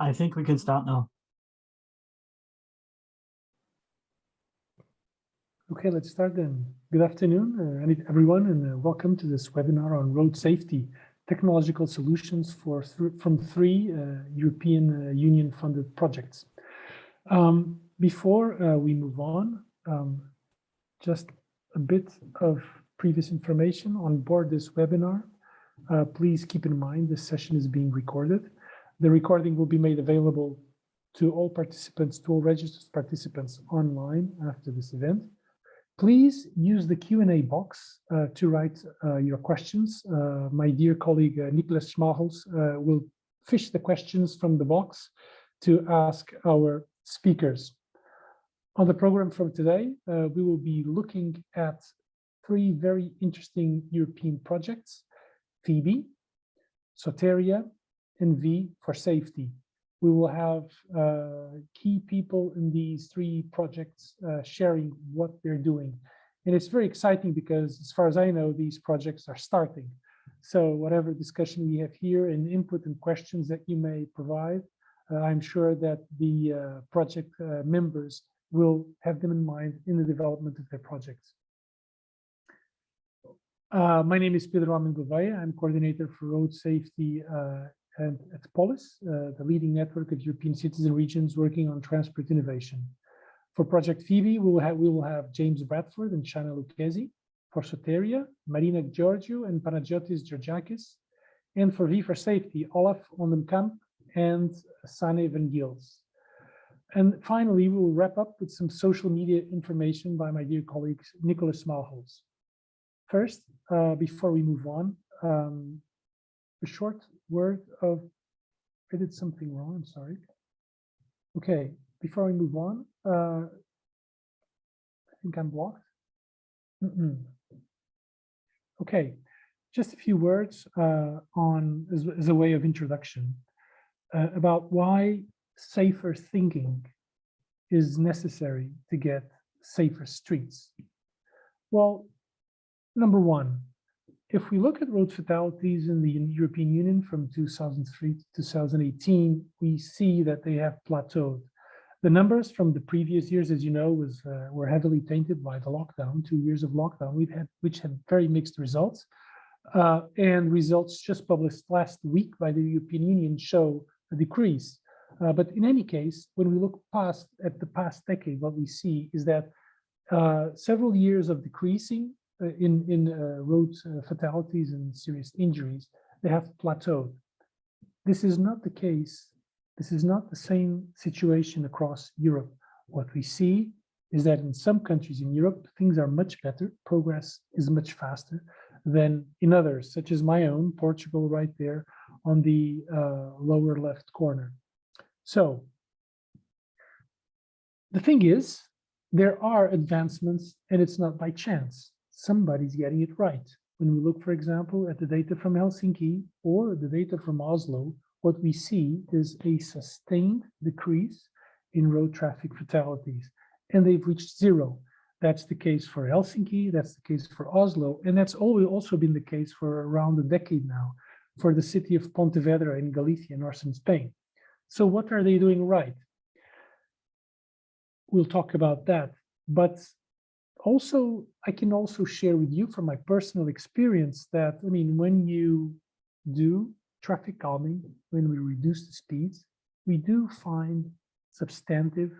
I think we can start now. Okay, let's start then. Good afternoon, everyone, and welcome to this webinar on road safety, technological solutions from three European Union-funded projects. Before we move on, just a bit of previous information on board this webinar. Please keep in mind this session is being recorded. The recording will be made available to all participants, to all registered participants online after this event. Please use the Q&A box to write your questions. My dear colleague Nicholas Schmahels will fish the questions from the box to ask our speakers. On the program for today, we will be looking at three very interesting European projects: Phoebe, SOTERIA, and V4SAFETY. We will have key people in these three projects sharing what they're doing. And it's very exciting because, as far as I know, these projects are starting. So whatever discussion we have here and input and questions that you may provide, I'm sure that the project members will have them in mind in the development of their projects. My name is Pedro Amin Gouveia. I'm coordinator for road safety and at Polis, the leading network of European cities and regions working on transport innovation. For Project Phoebe, we will have James Bradford and Shana Lucchesi. For SOTERIA, Marina Georgiou and Panagiotis Georgiakis. And for V4SAFETY, Olaf Ondenkamp and Sane van Giels. And finally, we will wrap up with some social media information by my dear colleague, Nicholas Schmahels. First, before we move on, a short word of, I did something wrong, I'm sorry. Okay, before we move on, I think I'm blocked. Okay, just a few words as a way of introduction about why safer thinking is necessary to get safer streets. Well, number one, if we look at road fatalities in the European Union from 2003 to 2018, we see that they have plateaued. The numbers from the previous years, as you know, were heavily tainted by the lockdown, 2 years of lockdown, which had very mixed results. And results just published last week by the European Union show a decrease. But in any case, when we look at the past decade, what we see is that several years of decreasing in road fatalities and serious injuries, they have plateaued. This is not the case. This is not the same situation across Europe. What we see is that in some countries in Europe, things are much better. Progress is much faster than in others, such as my own, Portugal, right there on the lower left corner. So the thing is, there are advancements, and it's not by chance. Somebody's getting it right. When we look, for example, at the data from Helsinki or the data from Oslo, what we see is a sustained decrease in road traffic fatalities, and they've reached zero. That's the case for Helsinki, that's the case for Oslo, and that's also been the case for around a decade now for the city of Pontevedra in Galicia, northern Spain. So what are they doing right? We'll talk about that, but also, I can also share with you from my personal experience that, I mean, when you do traffic calming, when we reduce the speeds, we do find substantive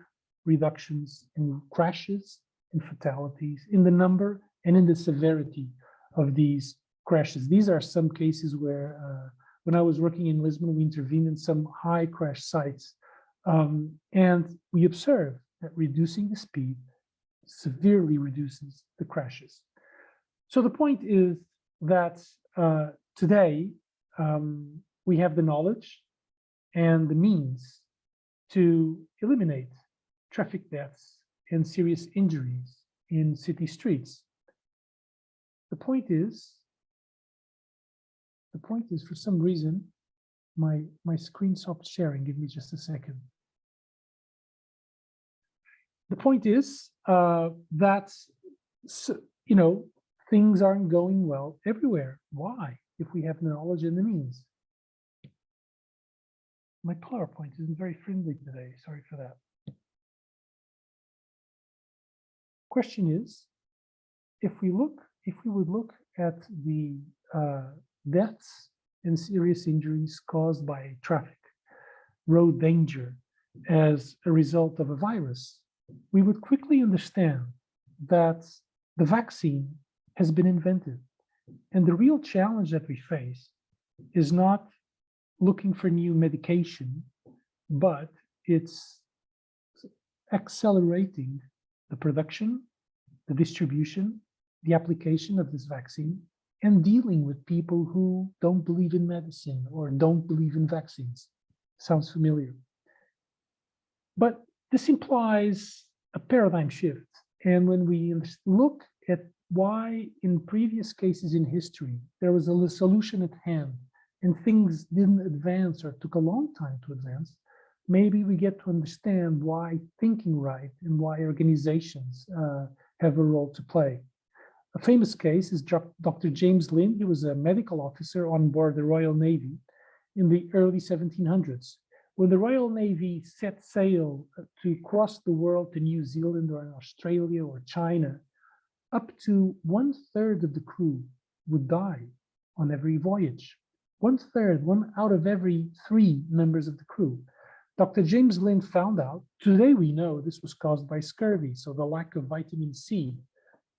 reductions in crashes and fatalities, in the number and in the severity of these crashes. These are some cases where, when I was working in Lisbon, we intervened in some high crash sites, and we observed that reducing the speed severely reduces the crashes. So the point is that today we have the knowledge and the means to eliminate traffic deaths and serious injuries in city streets. The point is for some reason my screen stopped sharing. Give me just a second. The point is that, you know, things aren't going well everywhere. Why? If we have the knowledge and the means. My PowerPoint isn't very friendly today. Sorry for that. Question is, if we would look at the deaths and serious injuries caused by traffic, road danger as a result of a virus, we would quickly understand that the vaccine has been invented. And the real challenge that we face is not looking for new medication, but it's accelerating the production, the distribution, the application of this vaccine, and dealing with people who don't believe in medicine or don't believe in vaccines. Sounds familiar. But this implies a paradigm shift. And when we look at why in previous cases in history, there was a solution at hand and things didn't advance or took a long time to advance, maybe we get to understand why thinking right and why organizations have a role to play. A famous case is Dr. James Lind. He was a medical officer on board the Royal Navy in the early 1700s. When the Royal Navy set sail to cross the world to New Zealand or Australia or China, up to 1/3 of the crew would die on every voyage. 1/3, 1 out of every 3 members of the crew. Dr. James Lind found out, today we know this was caused by scurvy, so the lack of vitamin C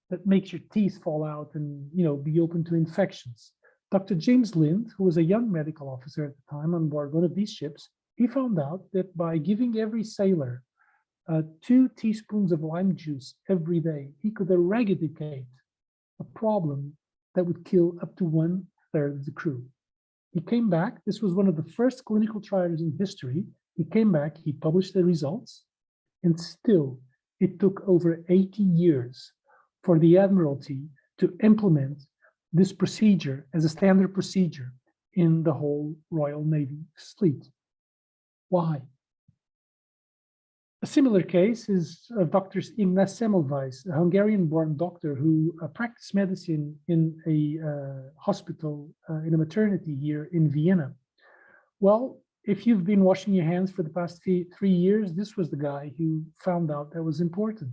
that makes your teeth fall out and be open to infections. Dr. James Lind, who was a young medical officer at the time on board one of these ships, he found out that by giving every sailor 2 teaspoons of lime juice every day, he could eradicate a problem that would kill up to 1/3 of the crew. He came back. This was one of the first clinical trials in history. He came back, he published the results, and still it took over 80 years for the Admiralty to implement this procedure as a standard procedure in the whole Royal Navy fleet. Why? A similar case is of Dr. Ignaz Semmelweis, a Hungarian-born doctor who practiced medicine in a hospital, in a maternity here in Vienna. Well, if you've been washing your hands for the past 3 years, this was the guy who found out that was important.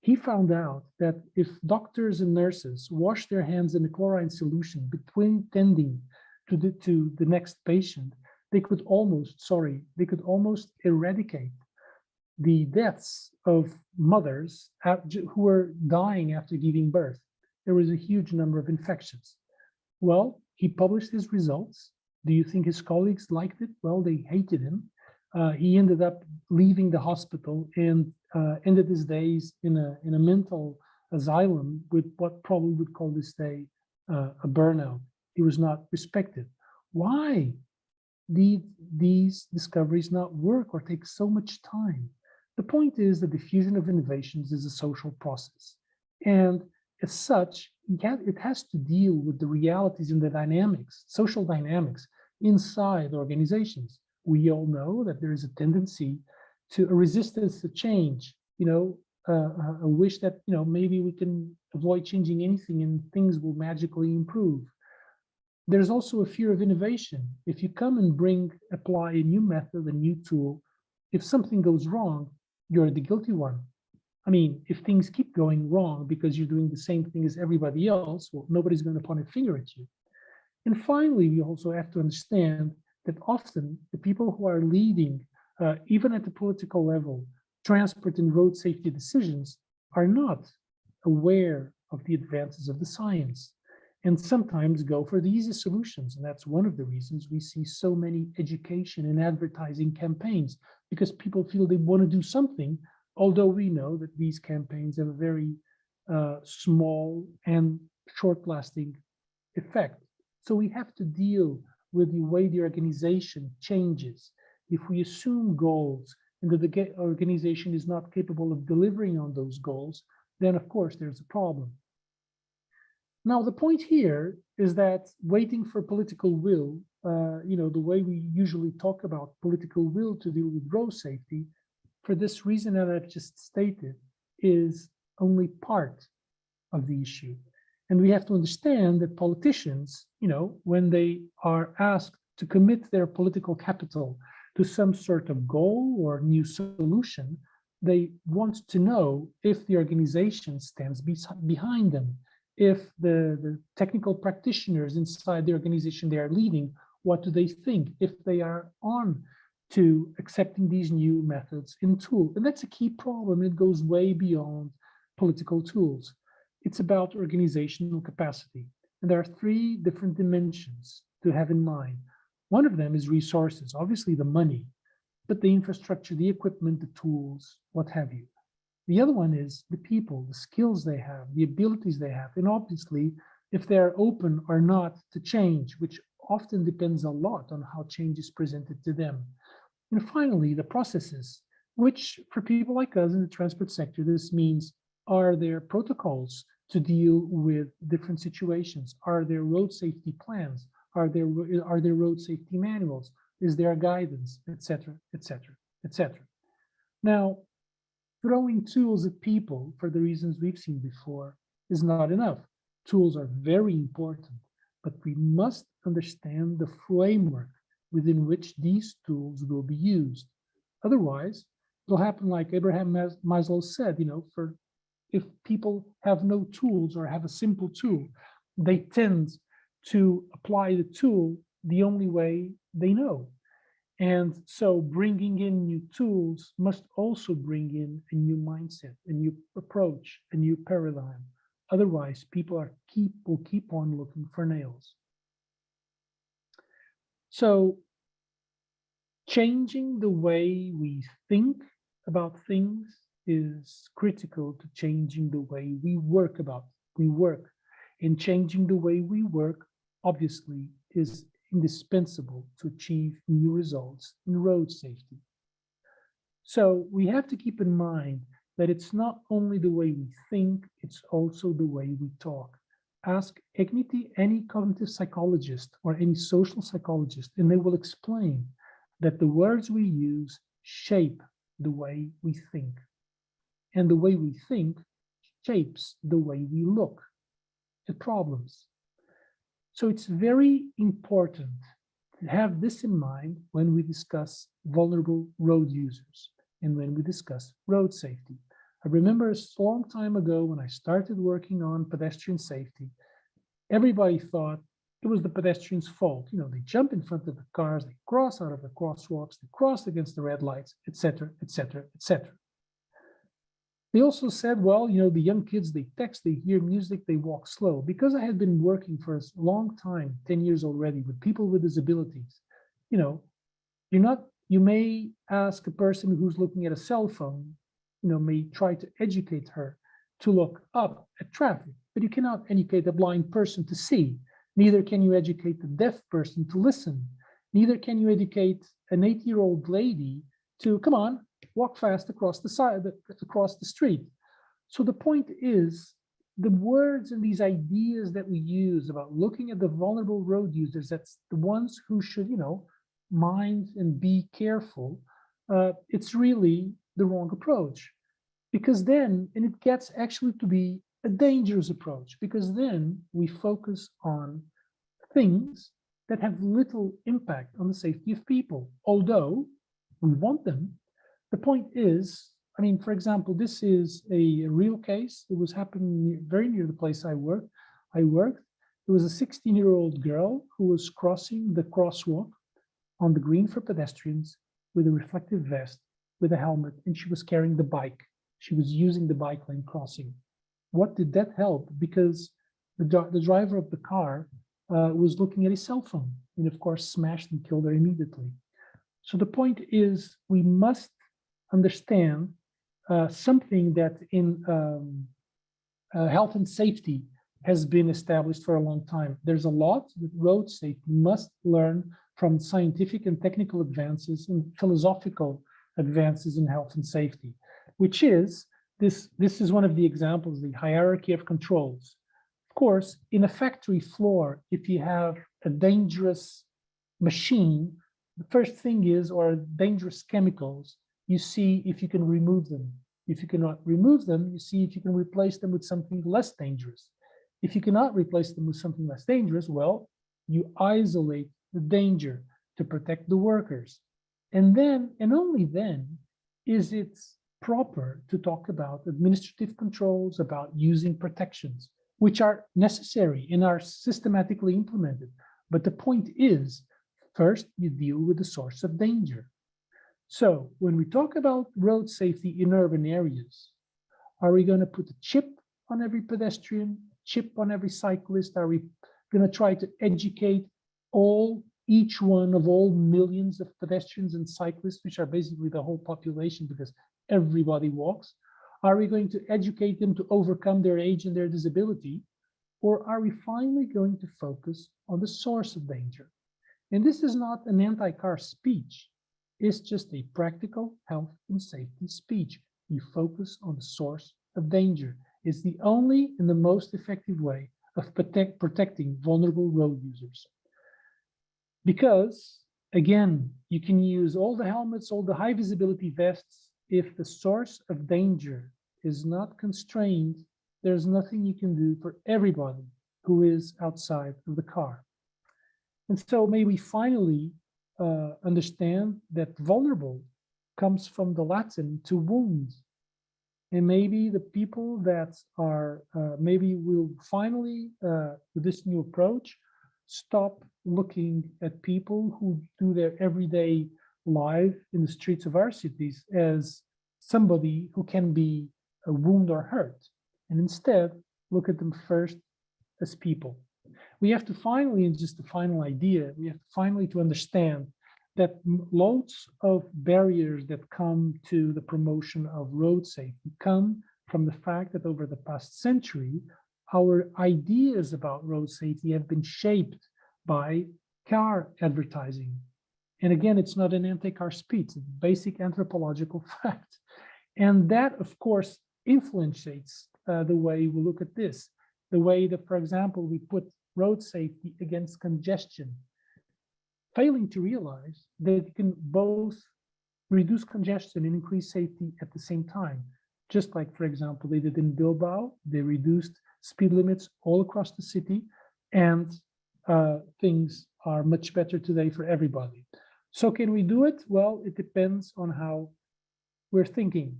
He found out that if doctors and nurses wash their hands in a chlorine solution between tending to the next patient, they could almost eradicate the deaths of mothers who were dying after giving birth. There was a huge number of infections. Well, he published his results. Do you think his colleagues liked it? Well, they hated him. He ended up leaving the hospital and ended his days in a mental asylum with what probably would call this day a burnout. He was not respected. Why did these discoveries not work or take so much time? The point is that the diffusion of innovations is a social process. And as such, it has to deal with the realities and the dynamics, social dynamics inside organizations. We all know that there is a tendency to a resistance to change, a wish that, maybe we can avoid changing anything and things will magically improve. There's also a fear of innovation. If you come and apply a new method, a new tool, if something goes wrong, you're the guilty one. I mean, if things keep going wrong because you're doing the same thing as everybody else, well, nobody's going to point a finger at you. And finally, we also have to understand that often the people who are leading, even at the political level, transport and road safety decisions are not aware of the advances of the science and sometimes go for the easy solutions. And that's one of the reasons we see so many education and advertising campaigns, because people feel they want to do something, although we know that these campaigns have a very small and short-lasting effect. So we have to deal with the way the organization changes. If we assume goals and that the organization is not capable of delivering on those goals, then of course there's a problem. Now, the point here is that waiting for political will, the way we usually talk about political will to deal with road safety, for this reason that I've just stated, is only part of the issue. And we have to understand that politicians, when they are asked to commit their political capital to some sort of goal or new solution, they want to know if the organization stands behind them, if the technical practitioners inside the organization they are leading, what do they think, if they are on to accepting these new methods and tools. And that's a key problem. It goes way beyond political tools. It's about organizational capacity. And there are three different dimensions to have in mind. One of them is resources, obviously the money, but the infrastructure, the equipment, the tools, what have you. The other one is the people, the skills they have, the abilities they have, and obviously if they're open or not to change, which often depends a lot on how change is presented to them. And finally, the processes, which for people like us in the transport sector, this means, are there protocols to deal with different situations? Are there road safety plans? Are there road safety manuals? Is there guidance, etc., etc., etc.? Now, throwing tools at people for the reasons we've seen before is not enough. Tools are very important, but we must understand the framework within which these tools will be used. Otherwise, it'll happen like Abraham Maslow said, if people have no tools or have a simple tool, they tend to apply the tool the only way they know. And so bringing in new tools must also bring in a new mindset, a new approach, a new paradigm. Otherwise, people will keep on looking for nails. So changing the way we think about things is critical to changing the way we work. And changing the way we work, obviously, is indispensable to achieve new results in road safety. So we have to keep in mind that it's not only the way we think, it's also the way we talk. Ask any cognitive psychologist or any social psychologist, and they will explain that the words we use shape the way we think. And the way we think shapes the way we look at problems. So it's very important to have this in mind when we discuss vulnerable road users and when we discuss road safety. I remember a long time ago when I started working on pedestrian safety, everybody thought it was the pedestrians' fault. They jump in front of the cars, they cross out of the crosswalks, they cross against the red lights, etc., etc., etc. They also said, well, the young kids, they text, they hear music, they walk slow. Because I had been working for a long time, 10 years already, with people with disabilities, you may ask a person who's looking at a cell phone, may try to educate her to look up at traffic, but you cannot educate a blind person to see. Neither can you educate the deaf person to listen. Neither can you educate an 8-year-old lady to, come on, walk fast across the street. So the point is, the words and these ideas that we use about looking at the vulnerable road users, that's the ones who should, mind and be careful. It's really the wrong approach, because then, and it gets actually to be a dangerous approach, because then we focus on things that have little impact on the safety of people, although we want them. The point is, for example, this is a real case. It was happening very near the place I worked. It was a 16-year-old girl who was crossing the crosswalk on the green for pedestrians with a reflective vest, with a helmet, and she was carrying the bike. She was using the bike lane crossing. What did that help? Because the driver of the car was looking at his cell phone, and of course smashed and killed her immediately. So the point is, we must understand something that in health and safety has been established for a long time. There's a lot that road safety must learn from scientific and technical advances and philosophical advances in health and safety, which is, this is one of the examples, the hierarchy of controls. Of course, in a factory floor, if you have a dangerous machine, the first thing is, or dangerous chemicals, you see if you can remove them. If you cannot remove them, you see if you can replace them with something less dangerous. If you cannot replace them with something less dangerous, well, you isolate the danger to protect the workers. And then, and only then, is it proper to talk about administrative controls, about using protections, which are necessary and are systematically implemented. But the point is, first, you deal with the source of danger. So when we talk about road safety in urban areas, are we going to put a chip on every pedestrian, chip on every cyclist? Are we going to try to educate each one of all millions of pedestrians and cyclists, which are basically the whole population because everybody walks? Are we going to educate them to overcome their age and their disability? Or are we finally going to focus on the source of danger? And this is not an anti-car speech. It's just a practical health and safety speech. You focus on the source of danger. It's the only and the most effective way of protecting vulnerable road users. Because, again, you can use all the helmets, all the high visibility vests. If the source of danger is not constrained, there's nothing you can do for everybody who is outside of the car. And so may we finally understand that vulnerable comes from the Latin to wound. And maybe the people that are, maybe will finally, with this new approach, stop looking at people who do their everyday life in the streets of our cities as somebody who can be a wound or hurt, and instead look at them first as people. We have to finally, and just the final idea, we have to finally to understand that loads of barriers that come to the promotion of road safety come from the fact that over the past century, our ideas about road safety have been shaped by car advertising. And again, it's not an anti-car speech, it's a basic anthropological fact. And that, of course, influences the way we look at this, the way that, for example, we put road safety against congestion, failing to realize that you can both reduce congestion and increase safety at the same time. Just like, for example, they did in Bilbao, they reduced speed limits all across the city, and things are much better today for everybody. So can we do it? Well, it depends on how we're thinking.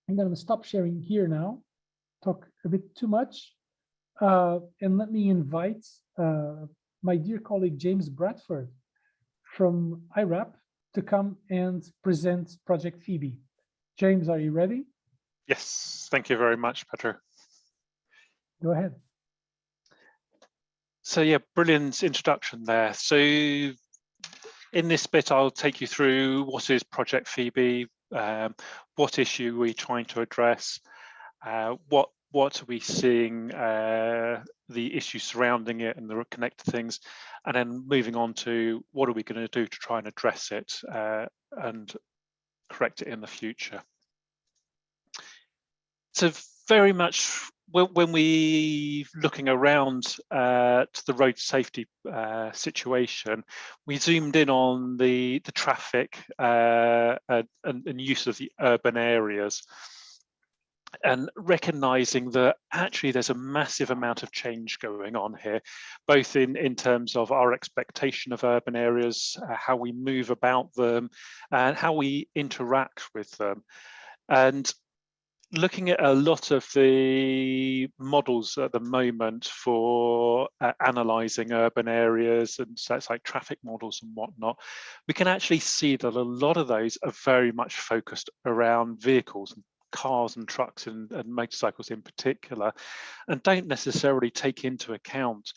I'm going to stop sharing here now, talk a bit too much, and let me invite my dear colleague James Bradford from IRAP to come and present Project Phoebe. James, are you ready? Yes, thank you very much, Pedro. Go ahead. So yeah, brilliant introduction there. So in this bit, I'll take you through what is Project Phoebe, what issue we're trying to address, what are we seeing, the issues surrounding it and the connected things, and then moving on to what are we going to do to try and address it and correct it in the future. So very much when we looking around to the road safety situation, we zoomed in on the traffic and use of the urban areas, and recognizing that actually there's a massive amount of change going on here, both in terms of our expectation of urban areas, how we move about them, and how we interact with them. And looking at a lot of the models at the moment for analysing urban areas, and so it's like traffic models and whatnot, we can actually see that a lot of those are very much focused around vehicles, cars and trucks and motorcycles in particular, and don't necessarily take into account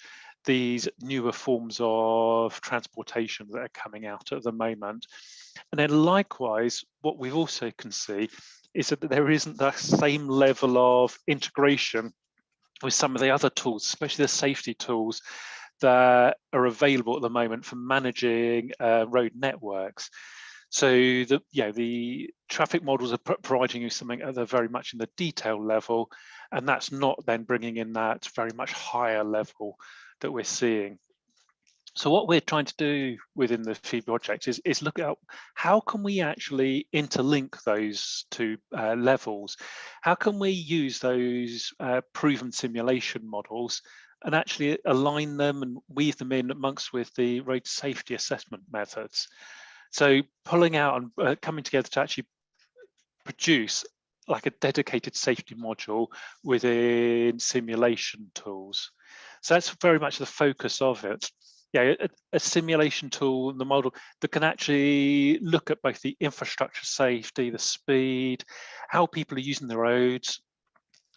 these newer forms of transportation that are coming out at the moment. And then likewise, what we also can see is that there isn't the same level of integration with some of the other tools, especially the safety tools that are available at the moment for managing road networks. So the traffic models are providing you something at the very much in the detail level, and that's not then bringing in that very much higher level that we're seeing. So what we're trying to do within the Phoebe project is look at how can we actually interlink those two levels? How can we use those proven simulation models and actually align them and weave them in amongst with the road safety assessment methods? So pulling out and coming together to actually produce like a dedicated safety module within simulation tools. So that's very much the focus of it. Yeah, a simulation tool, the model that can actually look at both the infrastructure safety, the speed, how people are using the roads,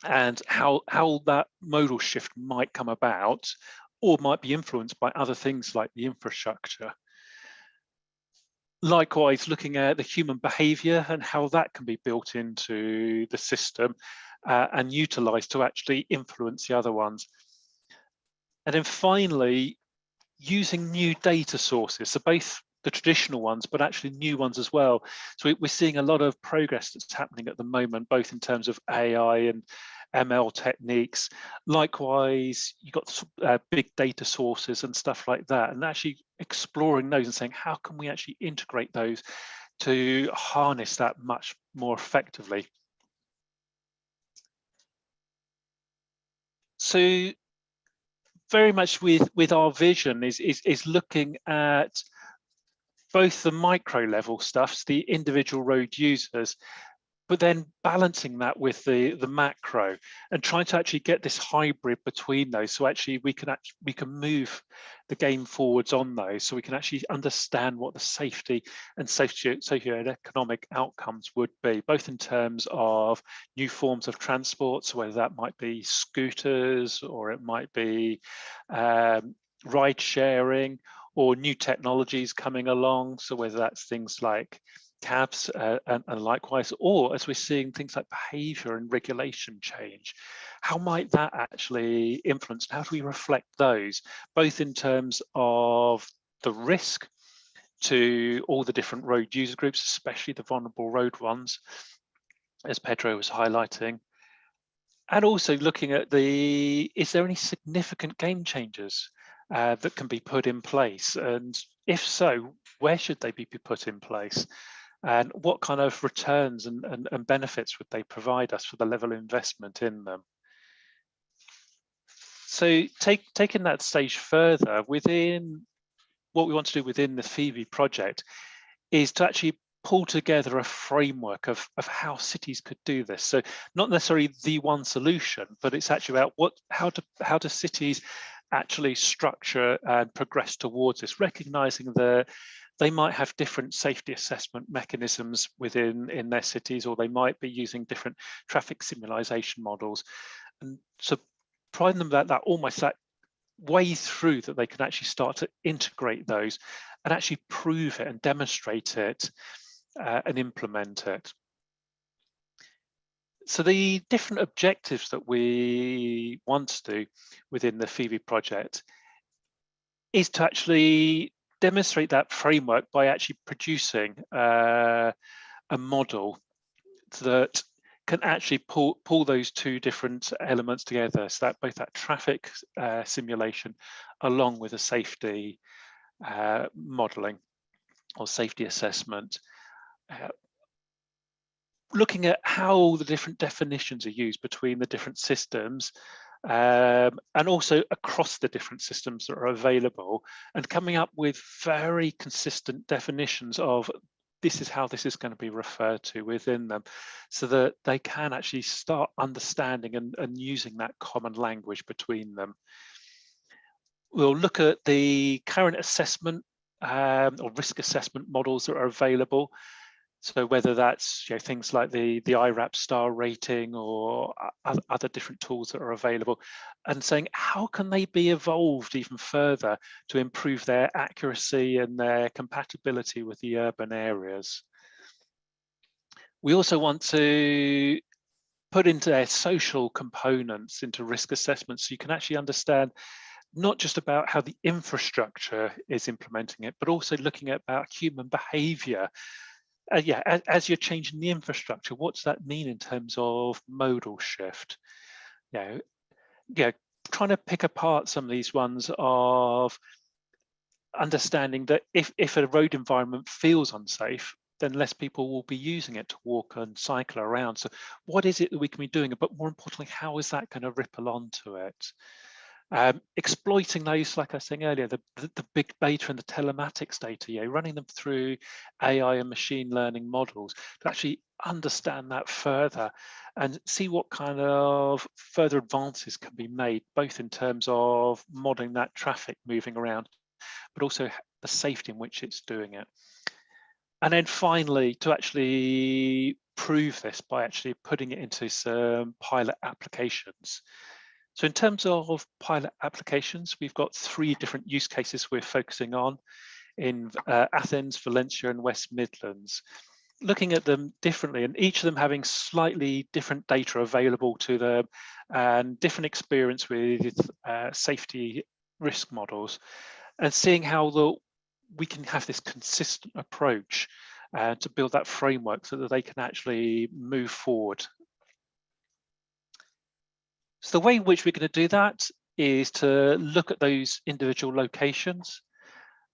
and how that modal shift might come about or might be influenced by other things like the infrastructure. Likewise, looking at the human behavior and how that can be built into the system and utilized to actually influence the other ones. And then finally, using new data sources, so both the traditional ones, but actually new ones as well. So we're seeing a lot of progress that's happening at the moment, both in terms of AI and ML techniques. Likewise, you've got big data sources and stuff like that, and actually exploring those and saying, how can we actually integrate those to harness that much more effectively? So very much with our vision is looking at both the micro level stuff, the individual road users, but then balancing that with the macro and trying to actually get this hybrid between those. So actually we can move the game forwards on those, so we can actually understand what the safety and socioeconomic outcomes would be, both in terms of new forms of transport, so whether that might be scooters or it might be ride sharing, or new technologies coming along, so whether that's things like cabs and likewise, or as we're seeing things like behavior and regulation change, how might that actually influence? How do we reflect those, both in terms of the risk to all the different road user groups, especially the vulnerable road ones, as Pedro was highlighting, and also looking at is there any significant game changes that can be put in place? And if so, where should they be put in place? And what kind of returns and benefits would they provide us for the level of investment in them? So taking that stage further, within what we want to do within the Phoebe project is to actually pull together a framework of how cities could do this. So not necessarily the one solution, but it's actually about how do cities actually structure and progress towards this, recognizing that they might have different safety assessment mechanisms in their cities, or they might be using different traffic simulation models. And so providing them that almost that way through that they can actually start to integrate those and actually prove it and demonstrate it and implement it. So the different objectives that we want to do within the Phoebe project is to actually demonstrate that framework by actually producing a model that can actually pull those two different elements together, so that both that traffic simulation along with a safety modeling or safety assessment, looking at how the different definitions are used between the different systems, and also across the different systems that are available, and coming up with very consistent definitions of this is how this is going to be referred to within them, so that they can actually start understanding and using that common language between them. We'll look at the current assessment or risk assessment models that are available. So whether that's things like the IRAP star rating or other different tools that are available, and saying how can they be evolved even further to improve their accuracy and their compatibility with the urban areas. We also want to put into their social components into risk assessments, so you can actually understand not just about how the infrastructure is implementing it, but also looking at about human behavior. As you're changing the infrastructure, what does that mean in terms of modal shift? Trying to pick apart some of these ones of understanding that if a road environment feels unsafe, then less people will be using it to walk and cycle around. So what is it that we can be doing? But more importantly, how is that going to ripple onto it? Exploiting those, like I was saying earlier, the big data and the telematics data, running them through AI and machine learning models to actually understand that further and see what kind of further advances can be made, both in terms of modeling that traffic moving around, but also the safety in which it's doing it. And then finally, to actually prove this by actually putting it into some pilot applications. So in terms of pilot applications, we've got 3 different use cases we're focusing on in Athens, Valencia, and West Midlands, looking at them differently, and each of them having slightly different data available to them and different experience with safety risk models, and seeing how we can have this consistent approach to build that framework so that they can actually move forward. So the way in which we're going to do that is to look at those individual locations,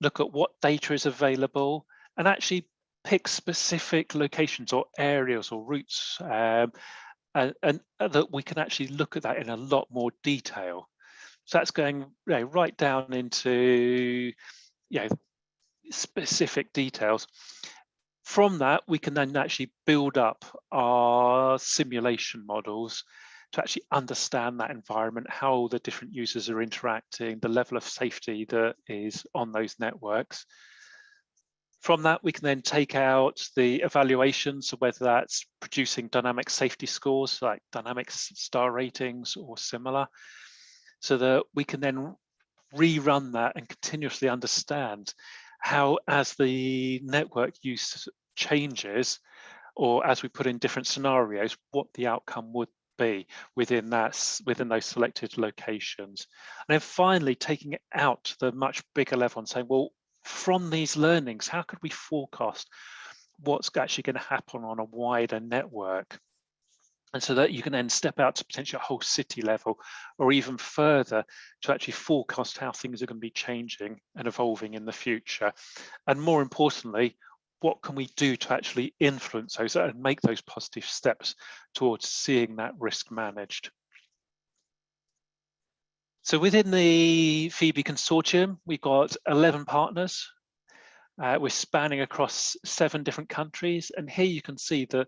look at what data is available, and actually pick specific locations or areas or routes, and that we can actually look at that in a lot more detail. So that's going right down into specific details. From that, we can then actually build up our simulation models to actually understand that environment, how the different users are interacting, the level of safety that is on those networks. From that, we can then take out the evaluations, so whether that's producing dynamic safety scores like dynamic star ratings or similar, so that we can then rerun that and continuously understand how, as the network use changes, or as we put in different scenarios, what the outcome would be within those selected locations. And then finally, taking it out to the much bigger level and saying, well, from these learnings, how could we forecast what's actually going to happen on a wider network? And so that you can then step out to potentially a whole city level or even further to actually forecast how things are going to be changing and evolving in the future. And more importantly, what can we do to actually influence those and make those positive steps towards seeing that risk managed? So within the Phoebe consortium, we've got 11 partners. We're spanning across 7 different countries. And here you can see that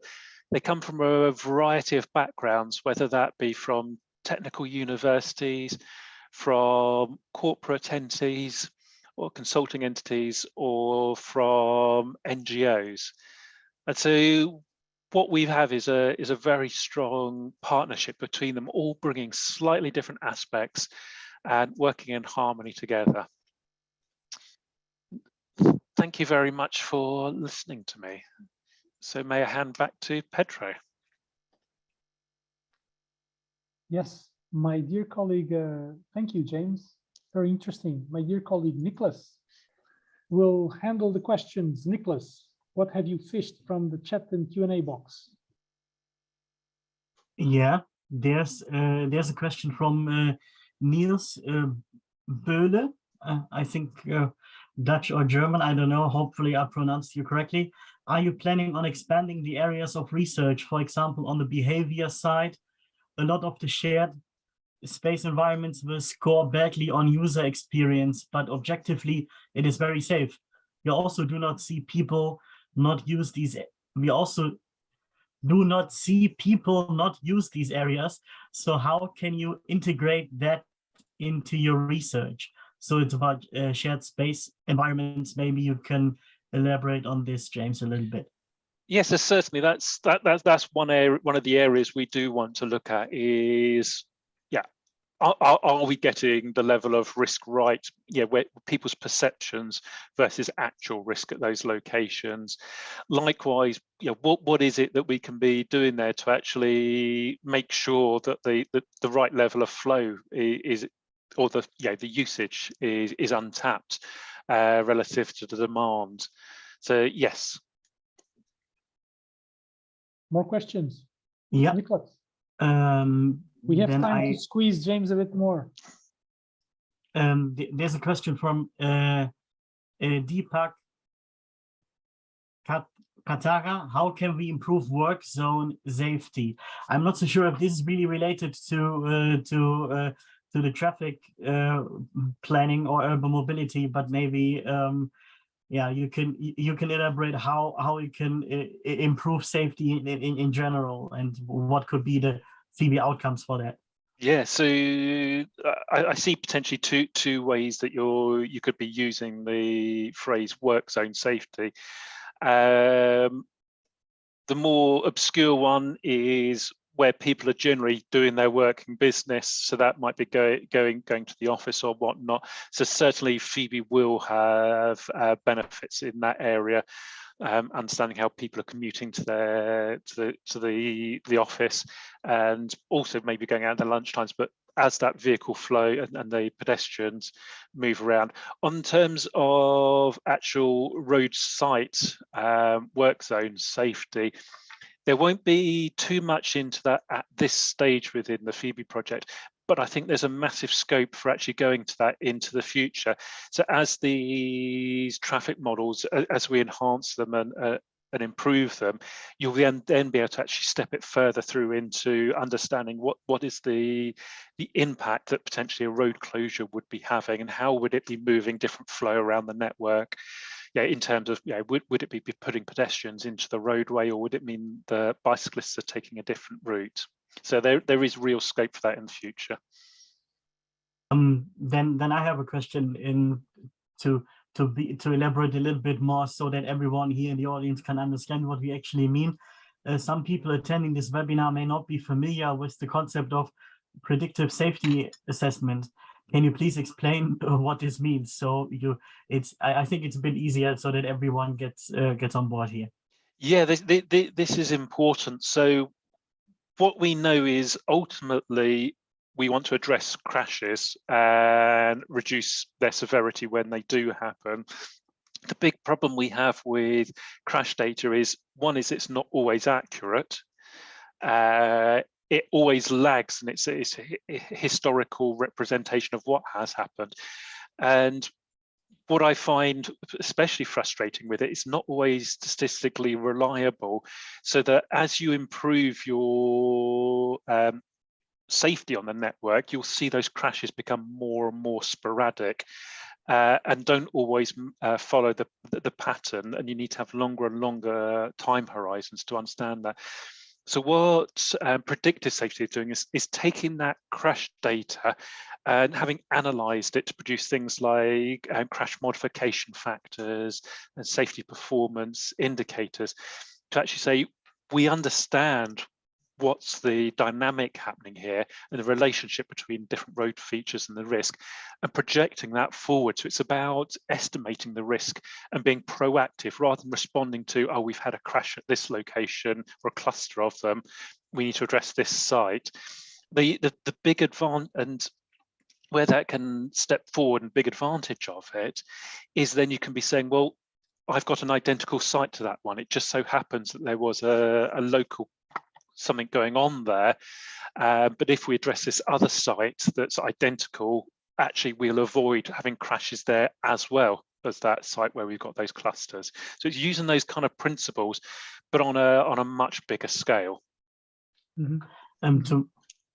they come from a variety of backgrounds, whether that be from technical universities, from corporate entities or consulting entities, or from NGOs. And so what we have is a very strong partnership between them, all bringing slightly different aspects and working in harmony together. Thank you very much for listening to me. So may I hand back to Pedro? Yes, my dear colleague, thank you, James. Very interesting. My dear colleague, Nicholas, will handle the questions. Nicholas, what have you fished from the chat and Q&A box? Yeah, there's a question from Niels Böhle, I think Dutch or German, I don't know, hopefully I pronounced you correctly. Are you planning on expanding the areas of research, for example, on the behavior side? A lot of the shared space environments will score badly on user experience, but objectively, it is very safe. We also do not see people not use these. We also do not see people not use these areas. So how can you integrate that into your research? So it's about shared space environments. Maybe you can elaborate on this, James, a little bit. Yes, certainly. That's one area. One of the areas we do want to look at is, are we getting the level of risk right? Where people's perceptions versus actual risk at those locations. Likewise, what is it that we can be doing there to actually make sure that the right level of flow is, or the usage is untapped relative to the demand. So yes. More questions? Yeah. Nicholas. We have time to squeeze James a bit more. There's a question from Deepak Katara. How can we improve work zone safety? I'm not so sure if this is really related to the traffic planning or urban mobility, but maybe yeah, you can elaborate how it can improve safety in general, and what could be the Phoebe outcomes for that. Yeah, so I see potentially two ways that you could be using the phrase work zone safety. The more obscure one is where people are generally doing their work in business, so that might be going to the office or whatnot. So certainly Phoebe will have benefits in that area. Understanding how people are commuting to the office, and also maybe going out at the lunchtimes, but as that vehicle flow and the pedestrians move around. On terms of actual road site work zone safety, there won't be too much into that at this stage within the Phoebe project, but I think there's a massive scope for actually going to that into the future. So as these traffic models, as we enhance them and improve them, you'll then be able to actually step it further through into understanding what is the impact that potentially a road closure would be having, and how would it be moving different flow around the network. Yeah, in terms of, would it be putting pedestrians into the roadway, or would it mean the bicyclists are taking a different route? So there is real scope for that in the future. Then I have a question to elaborate a little bit more, so that everyone here in the audience can understand what we actually mean. Some people attending this webinar may not be familiar with the concept of predictive safety assessment. Can you please explain what this means? So I think it's a bit easier, so that everyone gets on board here. Yeah, this is important. So what we know is ultimately we want to address crashes and reduce their severity when they do happen. The big problem we have with crash data is, one is it's not always accurate. It always lags, and it's a historical representation of what has happened. And what I find especially frustrating with it, it's not always statistically reliable, so that as you improve your safety on the network, you'll see those crashes become more and more sporadic and don't always follow the pattern, and you need to have longer and longer time horizons to understand that. So what predictive safety is doing is taking that crash data and having analysed it to produce things like crash modification factors and safety performance indicators, to actually say, we understand what's the dynamic happening here and the relationship between different road features and the risk, and projecting that forward. So it's about estimating the risk and being proactive rather than responding to, oh, we've had a crash at this location or a cluster of them, we need to address this site. The big advantage, and where that can step forward, and big advantage of it, is then you can be saying, well, I've got an identical site to that one. It just so happens that there was a local something going on there, but if we address this other site that's identical, actually we'll avoid having crashes there as well as that site where we've got those clusters. So it's using those kind of principles, but on a much bigger scale. Mm-hmm.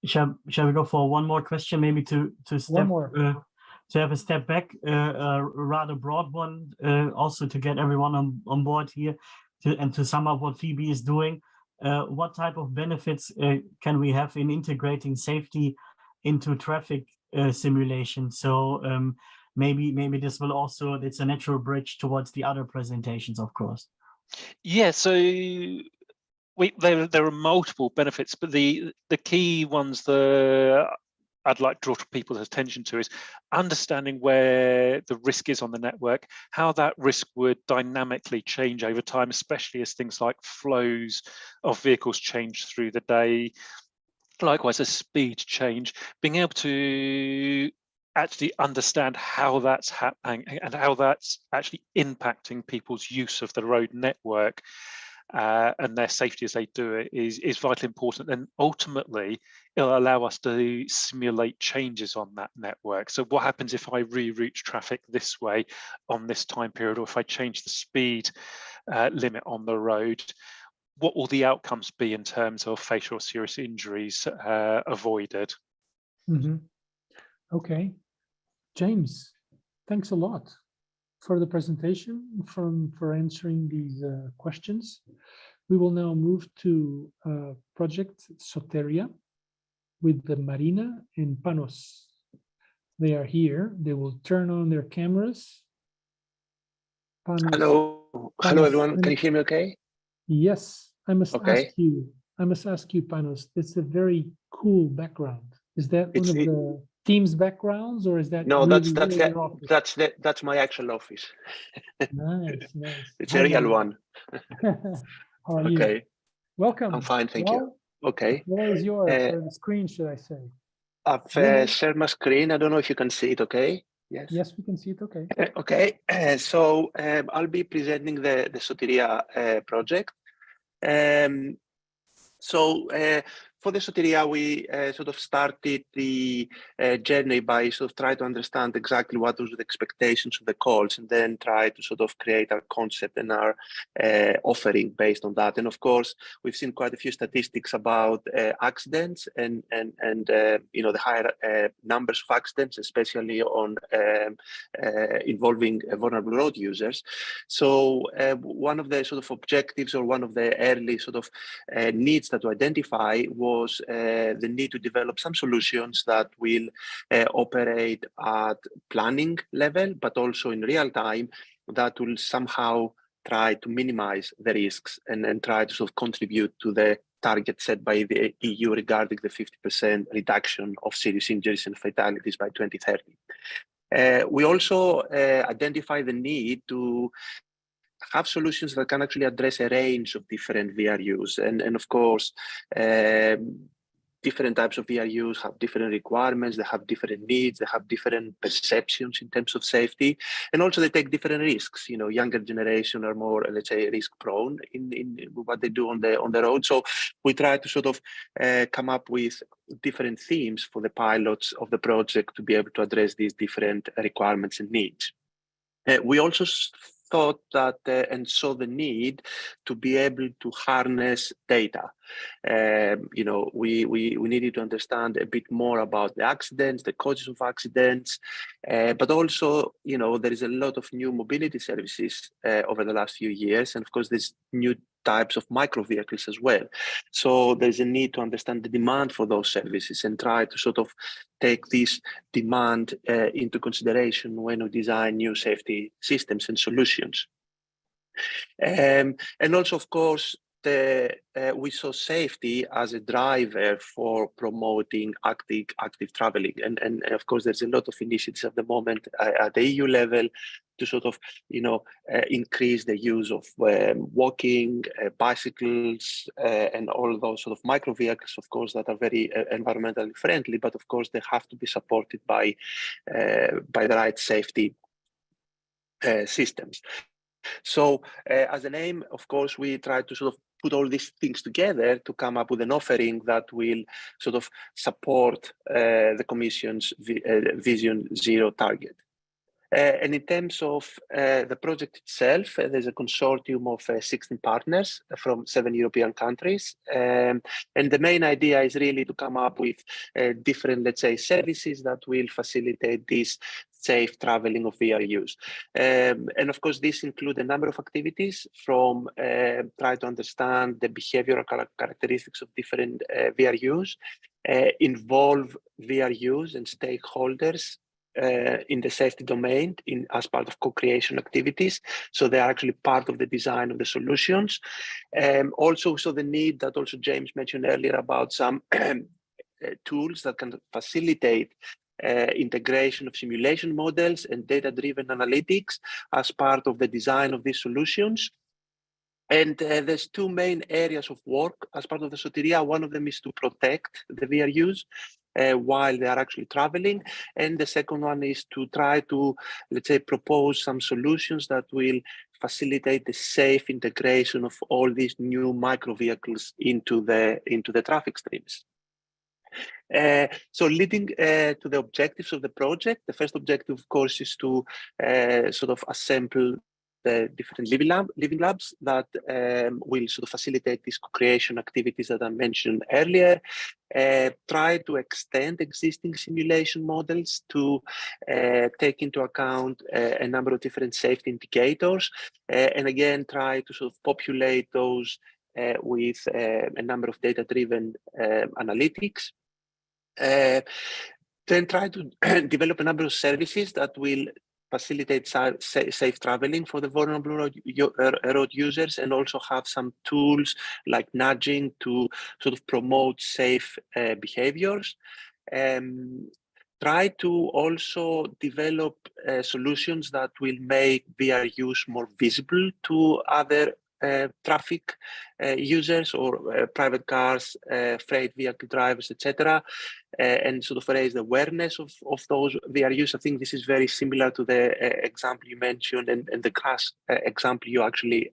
Shall we go for one more question, maybe to step to have a step back, a rather broad one, also to get everyone on board here, and to sum up what Phoebe is doing. What type of benefits can we have in integrating safety into traffic simulation? So maybe this will also, it's a natural bridge towards the other presentations, of course. Yeah, so there are multiple benefits, but the key ones that I'd like to draw people's attention to is understanding where the risk is on the network, how that risk would dynamically change over time, especially as things like flows of vehicles change through the day. Likewise, as speed change, being able to actually understand how that's happening and how that's actually impacting people's use of the road network and their safety as they do it is vitally important. And ultimately, it'll allow us to simulate changes on that network. So what happens if I reroute traffic this way on this time period, or if I change the speed limit on the road? What will the outcomes be in terms of fatal or serious injuries avoided? Mm-hmm. Okay. James, thanks a lot for the presentation, for answering these questions. We will now move to project SOTERIA with the Marina and Panos. They are here. They will turn on their cameras. Panos, Hello, Panos, everyone. Can you hear me okay? Yes, I must Okay. ask you, Panos, it's a very cool background. Is that one of the team's backgrounds, or is that No, really that's your office? that's my actual office. Nice, nice. It's Hi, a real Marina. one. How are you? Okay, Welcome. I'm fine, thank you. Okay. The floor is yours, or the screen, should I say? I've shared my screen. I don't know if you can see it. Okay. Yes. Yes, we can see it. Okay. Okay. So I'll be presenting the SOTERIA project. For the SOTERIA, we sort of started the journey by sort of trying to understand exactly what was the expectations of the calls, and then try to sort of create our concept and our offering based on that. And of course, we've seen quite a few statistics about accidents and you know, the higher numbers of accidents, especially on involving vulnerable road users. So one of the sort of objectives, or one of the early sort of needs that to identify was the need to develop some solutions that will operate at planning level, but also in real time, that will somehow try to minimize the risks and try to sort of contribute to the target set by the EU regarding the 50% reduction of serious injuries and fatalities by 2030. We also identify the need to have solutions that can actually address a range of different VRUs. And of course, different types of VRUs have different requirements, they have different needs, they have different perceptions in terms of safety, and also they take different risks. You know, younger generation are more, let's say, risk prone in what they do on the road. So we try to sort of come up with different themes for the pilots of the project to be able to address these different requirements and needs. We also thought that and saw the need to be able to harness data. You know, we needed to understand a bit more about the accidents, the causes of accidents, but also, you know, there is a lot of new mobility services over the last few years, and of course, there's new types of micro vehicles as well. So there's a need to understand the demand for those services and try to sort of take this demand into consideration when we design new safety systems and solutions. And also, of course, we saw safety as a driver for promoting active traveling. And of course, there's a lot of initiatives at the moment at the EU level to sort of, you know, increase the use of walking, bicycles, and all those sort of micro vehicles, of course, that are very environmentally friendly, but of course they have to be supported by the right safety systems. So as an aim, of course, we try to sort of put all these things together to come up with an offering that will sort of support the Commission's Vision Zero target. And in terms of the project itself, there's a consortium of 16 partners from 7 European countries. And the main idea is really to come up with different, let's say, services that will facilitate this safe traveling of VRUs. And of course, this includes a number of activities from try to understand the behavioral characteristics of different VRUs, involve VRUs and stakeholders in the safety domain as part of co-creation activities. So they are actually part of the design of the solutions. Also, so the need that also James mentioned earlier about some tools that can facilitate integration of simulation models and data-driven analytics as part of the design of these solutions. And there's two main areas of work as part of the SOTERIA. One of them is to protect the VRUs while they are actually traveling. And the second one is to try to, let's say, propose some solutions that will facilitate the safe integration of all these new micro vehicles into the traffic streams. So leading to the objectives of the project, the first objective, of course, is to sort of assemble the different living labs that will sort of facilitate these co-creation activities that I mentioned earlier. Try to extend existing simulation models to take into account a number of different safety indicators, and again try to sort of populate those with a number of data-driven analytics. Then try to develop a number of services that will facilitate safe traveling for the vulnerable road users, and also have some tools like nudging to sort of promote safe behaviors. Try to also develop solutions that will make VR use more visible to other traffic users or private cars, freight vehicle drivers, etc., and sort of raise the awareness of those VR use. I think this is very similar to the example you mentioned and the class example you actually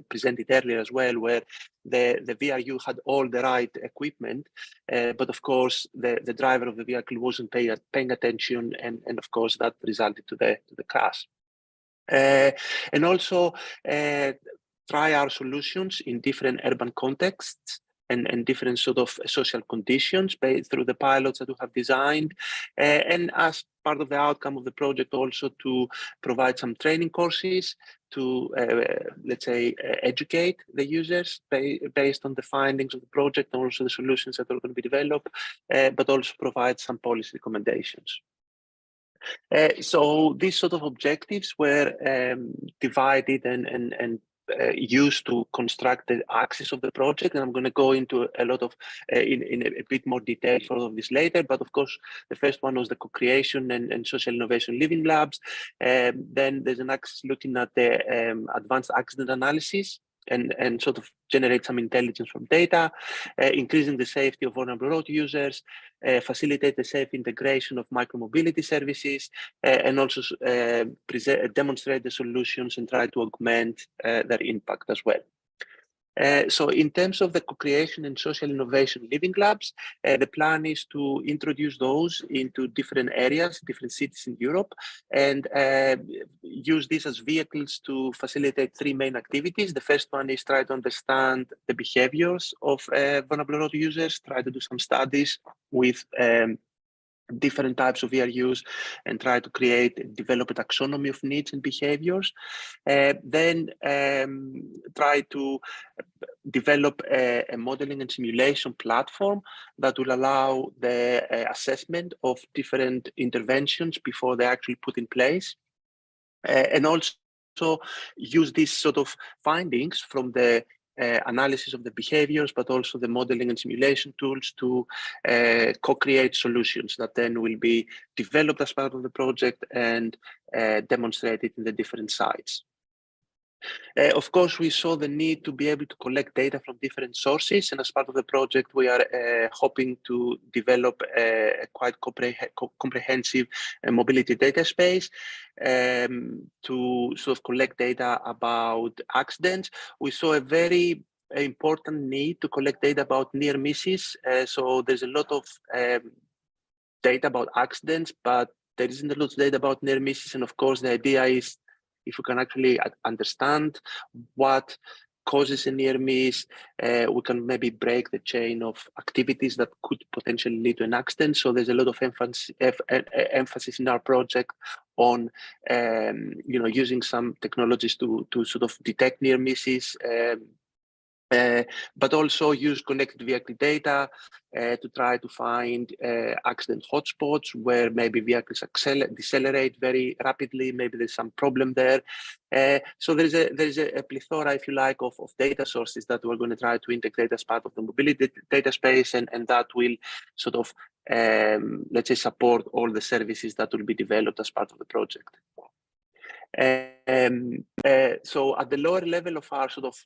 presented earlier as well, where the VRU had all the right equipment, but of course the driver of the vehicle wasn't paying attention, and of course that resulted to the crash. And also try our solutions in different urban contexts and different sort of social conditions through the pilots that we have designed, and as part of the outcome of the project also to provide some training courses to, let's say, educate the users based on the findings of the project and also the solutions that are going to be developed, but also provide some policy recommendations. So these sort of objectives were divided and used to construct the axis of the project, and I'm going to go into a lot of in a bit more detail for all of this later. But of course, the first one was the co-creation and social innovation living labs. Then there's an axis looking at the advanced accident analysis and sort of generate some intelligence from data, increasing the safety of vulnerable road users, facilitate the safe integration of micromobility services, and also demonstrate the solutions and try to augment their impact as well. So in terms of the co-creation and social innovation living labs, the plan is to introduce those into different areas, different cities in Europe, and use these as vehicles to facilitate three main activities. The first one is try to understand the behaviors of vulnerable road users, try to do some studies with different types of VRUs and try to develop a taxonomy of needs and behaviors. Then try to develop a modeling and simulation platform that will allow the assessment of different interventions before they're actually put in place. And also use these sort of findings from the analysis of the behaviors, but also the modeling and simulation tools to co-create solutions that then will be developed as part of the project and demonstrated in the different sites. Of course, we saw the need to be able to collect data from different sources, and as part of the project, we are hoping to develop a quite comprehensive mobility data space to sort of collect data about accidents. We saw a very important need to collect data about near misses. So there's a lot of data about accidents, but there isn't a lot of data about near misses. And of course, the idea is if we can actually understand what causes a near miss, we can maybe break the chain of activities that could potentially lead to an accident. So there's a lot of emphasis in our project on using some technologies to sort of detect near misses, but also use connected vehicle data to try to find accident hotspots where maybe vehicles decelerate very rapidly. Maybe there's some problem there. So there's a plethora, if you like, of data sources that we're going to try to integrate as part of the mobility data space, and that will sort of, let's say, support all the services that will be developed as part of the project. So at the lower level of our sort of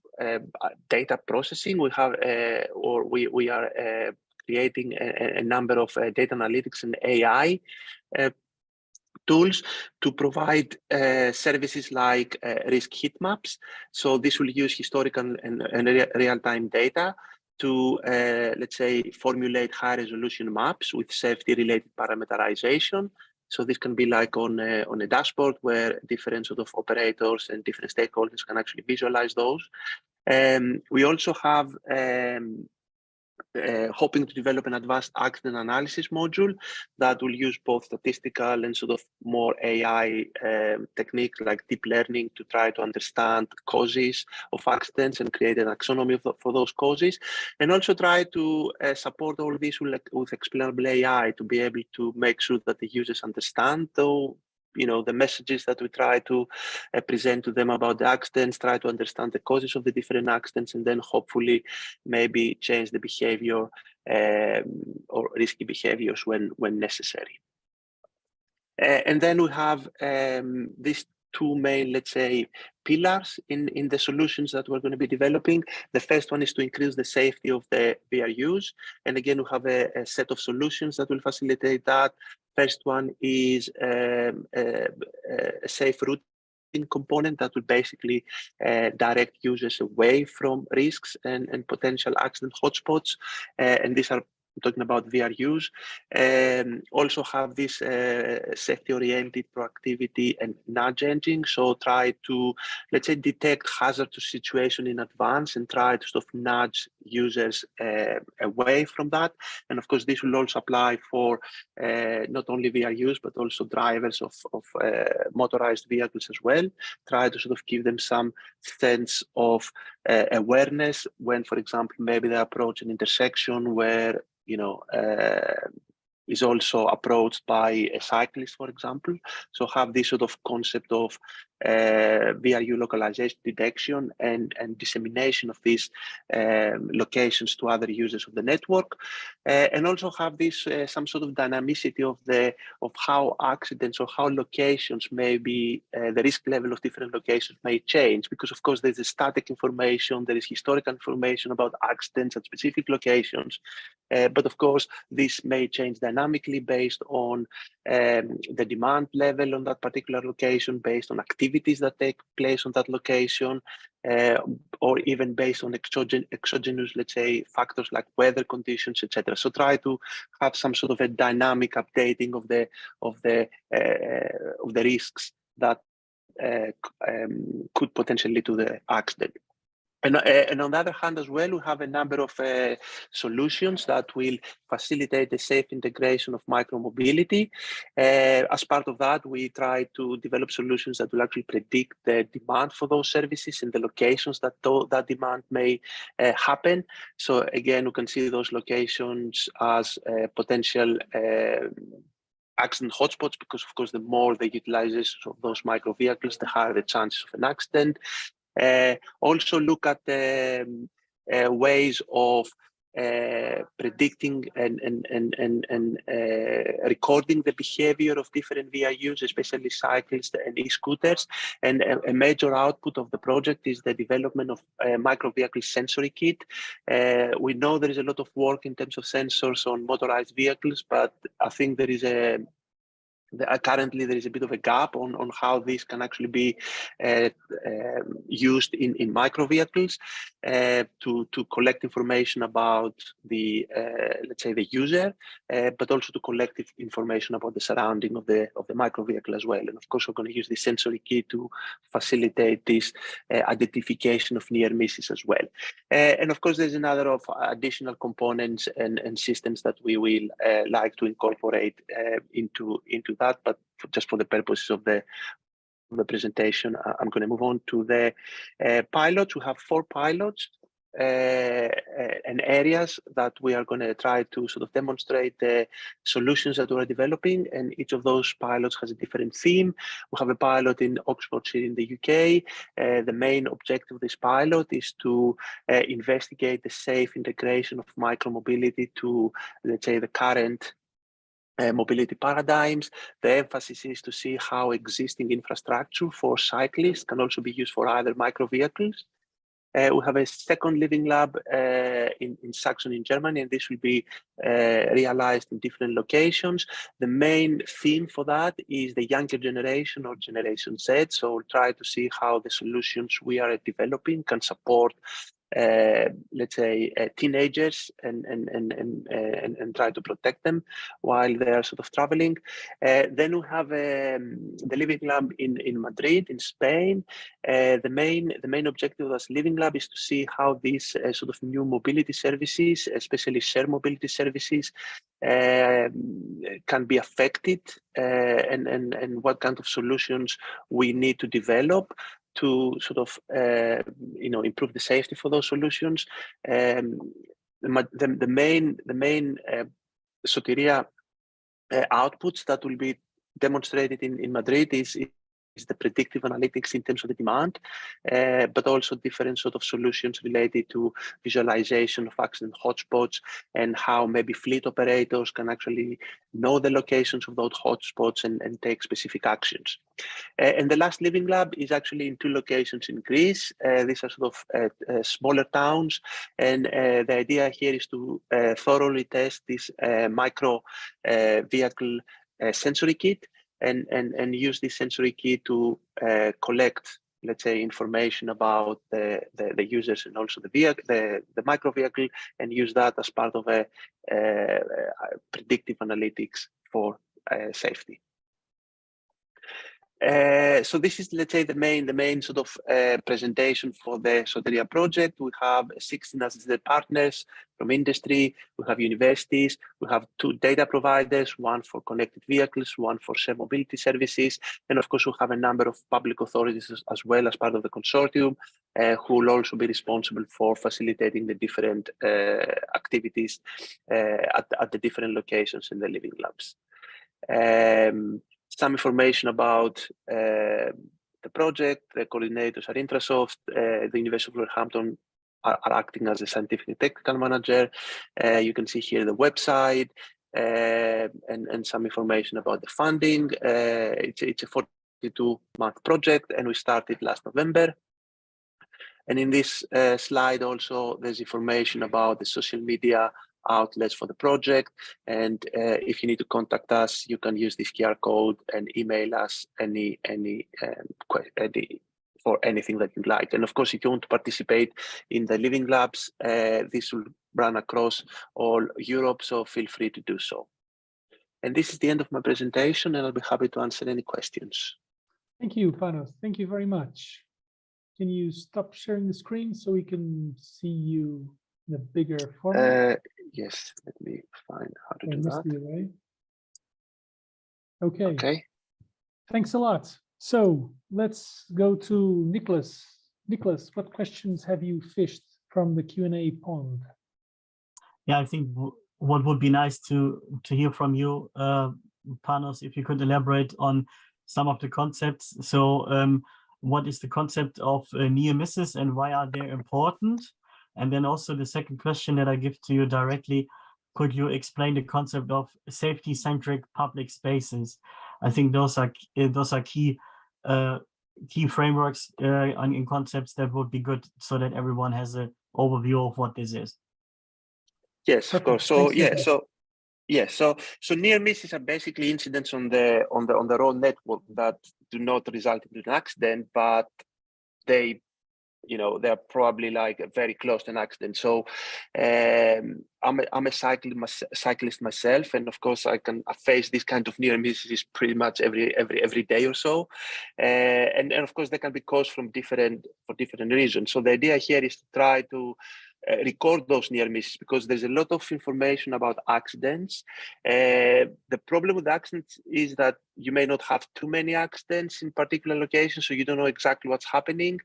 data processing, we have we are creating a number of data analytics and AI tools to provide services like risk heat maps. So this will use historical and real-time data to, let's say, formulate high-resolution maps with safety-related parameterization. So this can be like on a dashboard where different sort of operators and different stakeholders can actually visualize those. We also have hoping to develop an advanced accident analysis module that will use both statistical and sort of more AI techniques like deep learning to try to understand causes of accidents and create an taxonomy for those causes, and also try to support all this with explainable AI to be able to make sure that the users understand the messages that we try to present to them about the accidents, try to understand the causes of the different accidents, and then hopefully maybe change the behavior or risky behaviors when necessary. And then we have these two main, let's say, pillars in the solutions that we're going to be developing. The first one is to increase the safety of the VRUs. And again, we have a set of solutions that will facilitate that. First one is a safe routing component that will basically direct users away from risks and potential accident hotspots. And these are talking about VRUs. Also have this safety-oriented proactivity and nudge engine. So try to, let's say, detect hazardous situation in advance and try to sort of nudge users away from that. And of course, this will also apply for not only VRUs, but also drivers of motorized vehicles as well. Try to sort of give them some sense of awareness when, for example, maybe they approach an intersection where is also approached by a cyclist, for example. So have this sort of concept of VRU localization detection and dissemination of these locations to other users of the network, and also have this some sort of dynamicity of how accidents or how locations may be, the risk level of different locations may change, because of course there's a static information, there is historical information about accidents at specific locations, but of course this may change dynamically based on the demand level on that particular location, based on activities that take place on that location, or even based on exogenous, let's say, factors like weather conditions, etc. So try to have some sort of a dynamic updating of the risks that could potentially lead to the accident. And on the other hand as well, we have a number of solutions that will facilitate the safe integration of micromobility. As part of that, we try to develop solutions that will actually predict the demand for those services and the locations that that demand may happen. So again, we can see those locations as potential accident hotspots, because of course, the more the utilization of those micro vehicles, the higher the chances of an accident. Also look at ways of predicting and recording the behavior of different VRUs, especially cyclists and e-scooters. And a major output of the project is the development of a micro vehicle sensory kit. We know there is a lot of work in terms of sensors on motorized vehicles, but I think there is currently there is a bit of a gap on how this can actually be used in micro vehicles to collect information about the let's say the user, but also to collect information about the surrounding of the micro vehicle as well. And of course, we're going to use the sensory key to facilitate this identification of near misses as well. And of course, there's another of additional components and systems that we will like to incorporate into that, but just for the purposes of the presentation, I'm going to move on to the pilots. We have 4 pilots and areas that we are going to try to sort of demonstrate the solutions that we're developing, and each of those pilots has a different theme. We have a pilot in Oxfordshire in the UK. The main objective of this pilot is to investigate the safe integration of micromobility to, let's say, the current mobility paradigms. The emphasis is to see how existing infrastructure for cyclists can also be used for other micro vehicles. We have a second living lab in Saxony in Germany, and this will be realized in different locations. The main theme for that is the younger generation, or Generation Z. So we'll try to see how the solutions we are developing can support let's say, teenagers and try to protect them while they are sort of traveling. Then we have the Living Lab in Madrid, in Spain. The main objective of this Living Lab is to see how these sort of new mobility services, especially shared mobility services, can be affected, and what kind of solutions we need to develop to sort of improve the safety for those solutions. The main SOTERIA outputs that will be demonstrated in Madrid is the predictive analytics in terms of the demand, but also different sort of solutions related to visualization of accident hotspots and how maybe fleet operators can actually know the locations of those hotspots and take specific actions. And the last Living Lab is actually in 2 locations in Greece. These are sort of smaller towns, and the idea here is to thoroughly test this micro vehicle sensory kit, and use this sensory kit to collect, let's say, information about the users and also the vehicle, the micro vehicle, and use that as part of a predictive analytics for safety. So this is, let's say, the main sort of presentation for the SOTERIA project. We have 16 associated partners from industry. We have universities. We have 2 data providers, one for connected vehicles, one for shared mobility services. And of course, we have a number of public authorities as well as part of the consortium, who will also be responsible for facilitating the different activities at the different locations in the Living Labs. Some information about the project. The coordinators are Intrasoft. The University of Wolverhampton are acting as a scientific and technical manager. You can see here the website and some information about the funding. It's a 42-month project, and we started last November. And in this slide also, there's information about the social media outlets for the project, and if you need to contact us, you can use this QR code and email us any for anything that you'd like. And of course, if you want to participate in the Living Labs, this will run across all Europe, so feel free to do so. And this is the end of my presentation, and I'll be happy to answer any questions. Thank you, Panos. Thank you very much. Can you stop sharing the screen so we can see you in a bigger format? Yes, let me find how to do that. Okay. Okay. Thanks a lot. So let's go to Nicholas. Nicholas, what questions have you fished from the Q&A pond? Yeah, I think what would be nice to hear from you, Panos, if you could elaborate on some of the concepts. So what is the concept of near misses and why are they important? And then also the second question that I give to you directly, could you explain the concept of safety-centric public spaces? I think those are key frameworks in concepts that would be good so that everyone has an overview of what this is. Yes, of course. So so near misses are basically incidents on the road network that do not result in an accident, but they're probably like very close to an accident. So I'm a cyclist myself, and of course I face this kind of near misses pretty much every day or so, and of course they can be caused for different reasons. So the idea here is to try to record those near misses, because there's a lot of information about accidents. The problem with accidents is that you may not have too many accidents in particular locations, so you don't know exactly what's happening,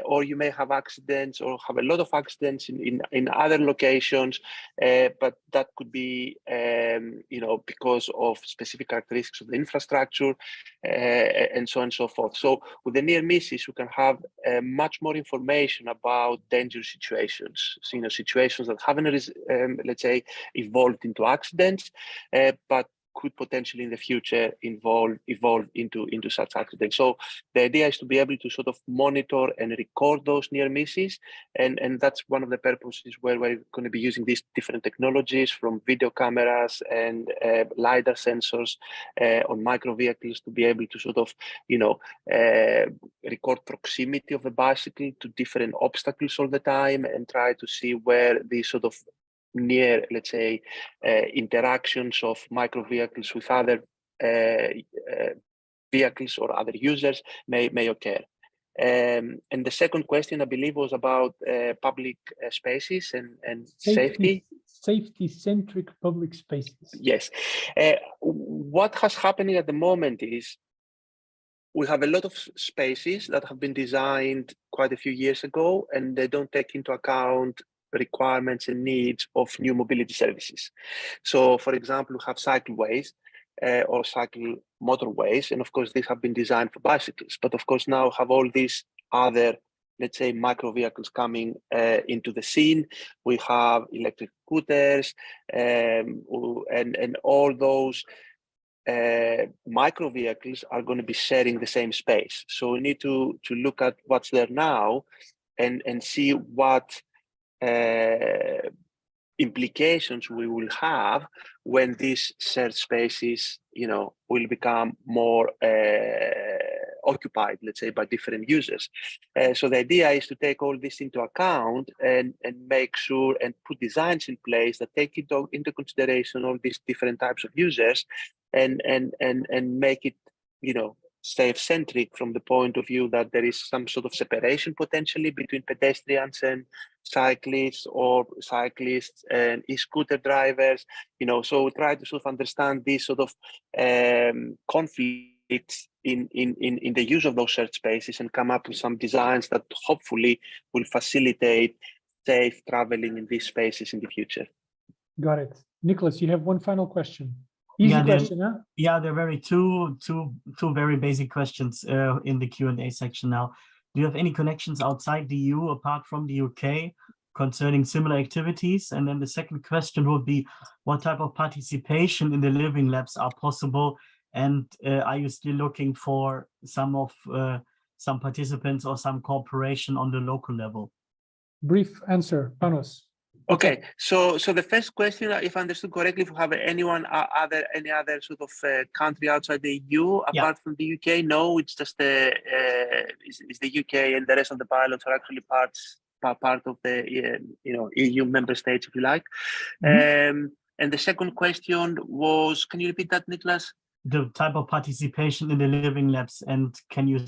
or you may have accidents or have a lot of accidents in other locations, but that could be because of specific characteristics of the infrastructure, and so on and so forth. So with the near misses, we can have much more information about dangerous situations, situations that haven't let's say evolved into accidents, but could potentially in the future evolve into such accidents. So the idea is to be able to sort of monitor and record those near misses, and that's one of the purposes where we're going to be using these different technologies, from video cameras and LiDAR sensors on micro vehicles, to be able to sort of, you know, record proximity of the bicycle to different obstacles all the time, and try to see where these sort of near, let's say, interactions of micro vehicles with other vehicles or other users may occur. And the second question, I believe, was about public spaces and safety. Safety-centric public spaces. Yes. What has happening at the moment is we have a lot of spaces that have been designed quite a few years ago, and they don't take into account requirements and needs of new mobility services. So, for example, we have cycleways or cycle motorways, and of course these have been designed for bicycles, but of course now have all these other, let's say, micro vehicles coming into the scene. We have electric scooters and all those micro vehicles are going to be sharing the same space. So we need to look at what's there now and see what implications we will have when these shared spaces, you know, will become more occupied, let's say, by different users. So the idea is to take all this into account and make sure and put designs in place that take into consideration all these different types of users and make it, you know, safe-centric from the point of view that there is some sort of separation potentially between pedestrians and cyclists, or cyclists and e-scooter drivers, you know. So try to sort of understand these sort of conflicts in the use of those shared spaces and come up with some designs that hopefully will facilitate safe traveling in these spaces in the future. Got it. Nicholas, you have one final question. Easy question, huh? Yeah, there are two very basic questions in the Q&A section now. Do you have any connections outside the EU apart from the UK concerning similar activities? And then the second question would be, what type of participation in the living labs are possible? And are you still looking for some participants or some cooperation on the local level? Brief answer, Panos. Okay, so the first question, if I understood correctly, if we have any other sort of country outside the EU apart from the UK? No, it's just it's the UK, and the rest of the pilots are actually part of the EU member states, if you like. And the second question was, can you repeat that, Nicholas? The type of participation in the living labs, and can they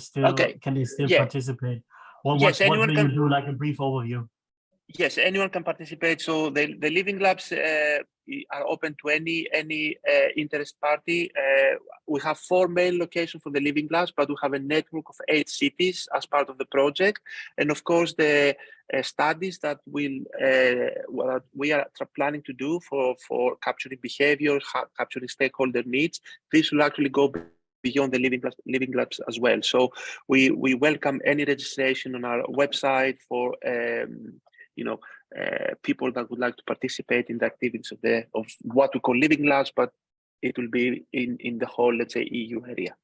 still participate? What do you do, like a brief overview? Yes, anyone can participate. So the living labs are open to any interest party. We have 4 main locations for the living labs, but we have a network of 8 cities as part of the project. And of course, the studies that we are planning to do for capturing behavior, capturing stakeholder needs, this will actually go beyond the living labs as well. So we welcome any registration on our website for people that would like to participate in the activities of what we call living labs, but it will be in the whole, let's say, EU area.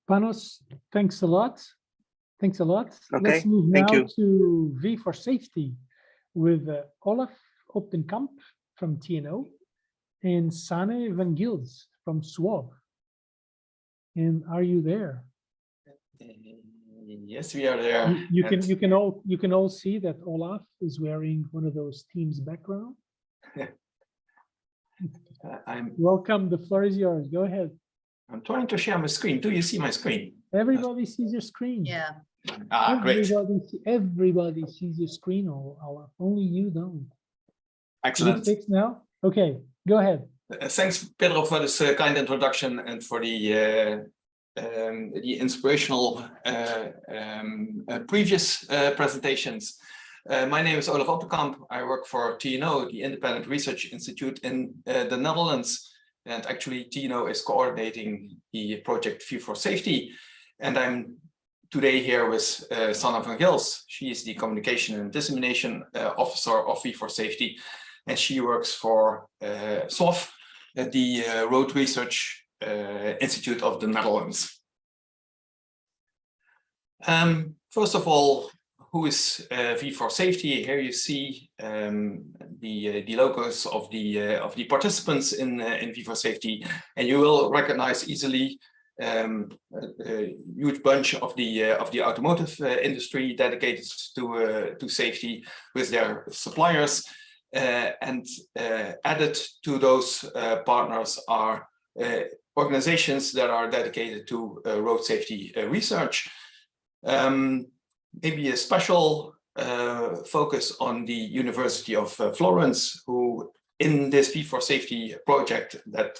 Panos, thanks a lot. Thanks a lot. Okay, let's move now to V4SAFETY with Olaf Optenkamp from TNO and Sanne van Gils from SWAB. And are you there? Yes, we are there. You can all see that Olaf is wearing one of those Teams background. Welcome. The floor is yours. Go ahead. I'm trying to share my screen. Do you see my screen? Everybody sees your screen. Yeah. Great. Everybody sees your screen, Olaf. Only you don't. Excellent. Is it fixed now? Okay, go ahead. Thanks, Pedro, for this kind introduction and for the inspirational previous presentations. My name is Olaf Optenkamp. I work for TNO, the Independent Research Institute in the Netherlands. And actually, TNO is coordinating the project V4SAFETY. And I'm today here with Sanne van Gils. She is the Communication and Dissemination Officer of V4SAFETY. And she works for SOF, at the Road Research Institute of the Netherlands. First of all, who is V4SAFETY? Here you see the logos of the participants in V4SAFETY, and you will recognize easily a huge bunch of the automotive industry dedicated to safety with their suppliers, and added to those partners are organizations that are dedicated to road safety research. Maybe a special focus on the University of Florence, who in this V4SAFETY project that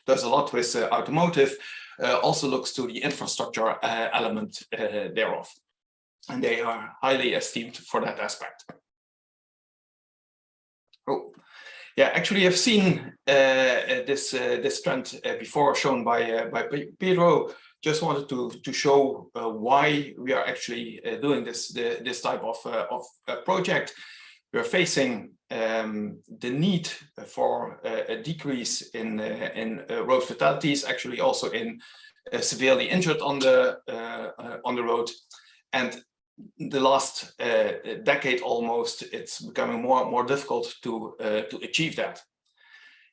does a lot with automotive, also looks to the infrastructure element thereof. And they are highly esteemed for that aspect. Oh, yeah, actually I've seen this trend before shown by Pedro. Just wanted to show why we are actually doing this type of project. We're facing the need for a decrease in road fatalities, actually also in severely injured on the road. And the last decade almost, it's becoming more and more difficult to achieve that.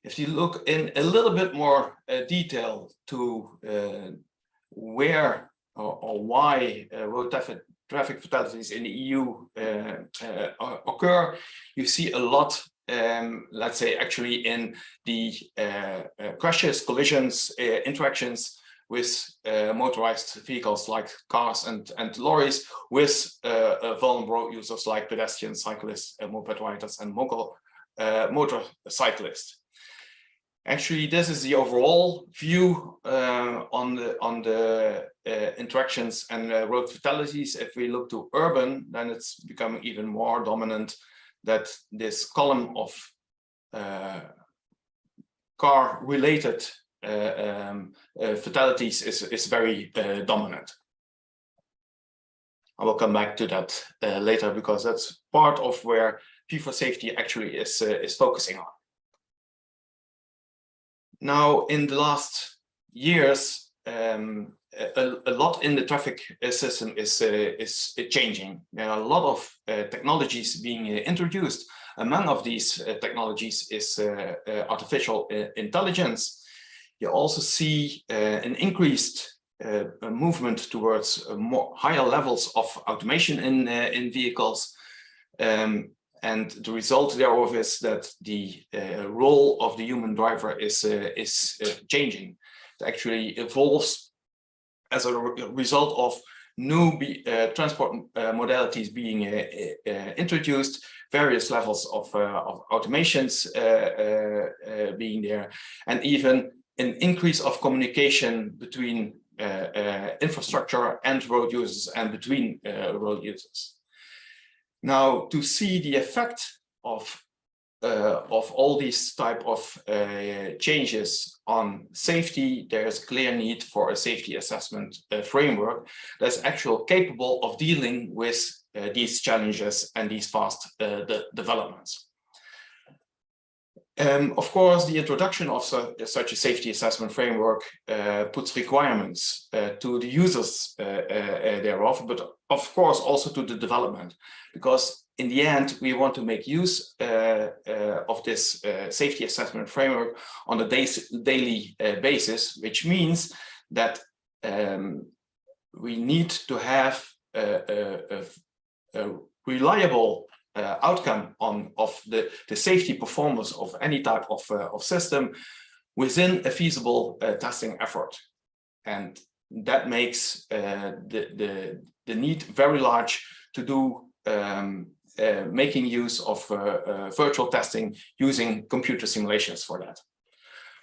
If you look in a little bit more detail to where or why road traffic fatalities in the EU occur, you see a lot, let's say, actually in the crashes, collisions, interactions with motorized vehicles like cars and lorries, with vulnerable users like pedestrians, cyclists, moped riders, and motorcyclists. Actually, this is the overall view on the interactions and road fatalities. If we look to urban, then it's becoming even more dominant that this column of car-related fatalities is very dominant. I will come back to that later, because that's part of where V4SAFETY actually is focusing on. Now, in the last years, a lot in the traffic system is changing. There are a lot of technologies being introduced. Among of these technologies is artificial intelligence. You also see an increased movement towards higher levels of automation in vehicles. And the result thereof is that the role of the human driver is changing. It actually evolves as a result of new transport modalities being introduced, various levels of automations being there, and even an increase of communication between infrastructure and road users, and between road users. Now, to see the effect of all these type of changes on safety, there is a clear need for a safety assessment framework that's actually capable of dealing with these challenges and these fast developments. Of course, the introduction of such a safety assessment framework puts requirements to the users thereof, but of course also to the development, because in the end we want to make use of this safety assessment framework on a daily basis, which means that we need to have a reliable outcome of the safety performance of any type of system within a feasible testing effort. And that makes the need very large to do making use of virtual testing using computer simulations for that.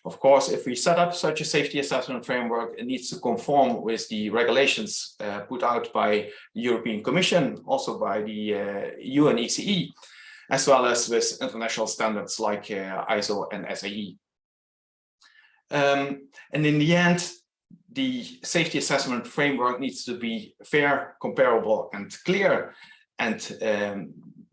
Of course, if we set up such a safety assessment framework, it needs to conform with the regulations put out by the European Commission, also by the UNECE, as well as with international standards like ISO and SAE. And in the end, the safety assessment framework needs to be fair, comparable, and clear. And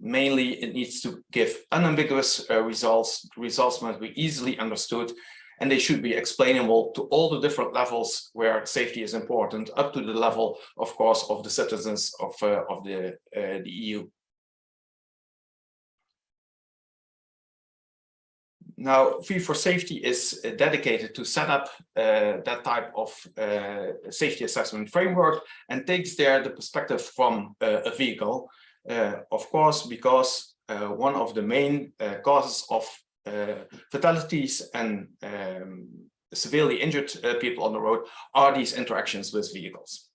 Mainly, it needs to give unambiguous results. The results must be easily understood, and they should be explainable to all the different levels where safety is important, up to the level, of course, of the citizens of the EU. Now, V4SAFETY is dedicated to set up that type of safety assessment framework and takes there the perspective from a vehicle. Of course, because one of the main causes of fatalities and severely injured people on the road are these interactions with vehicles.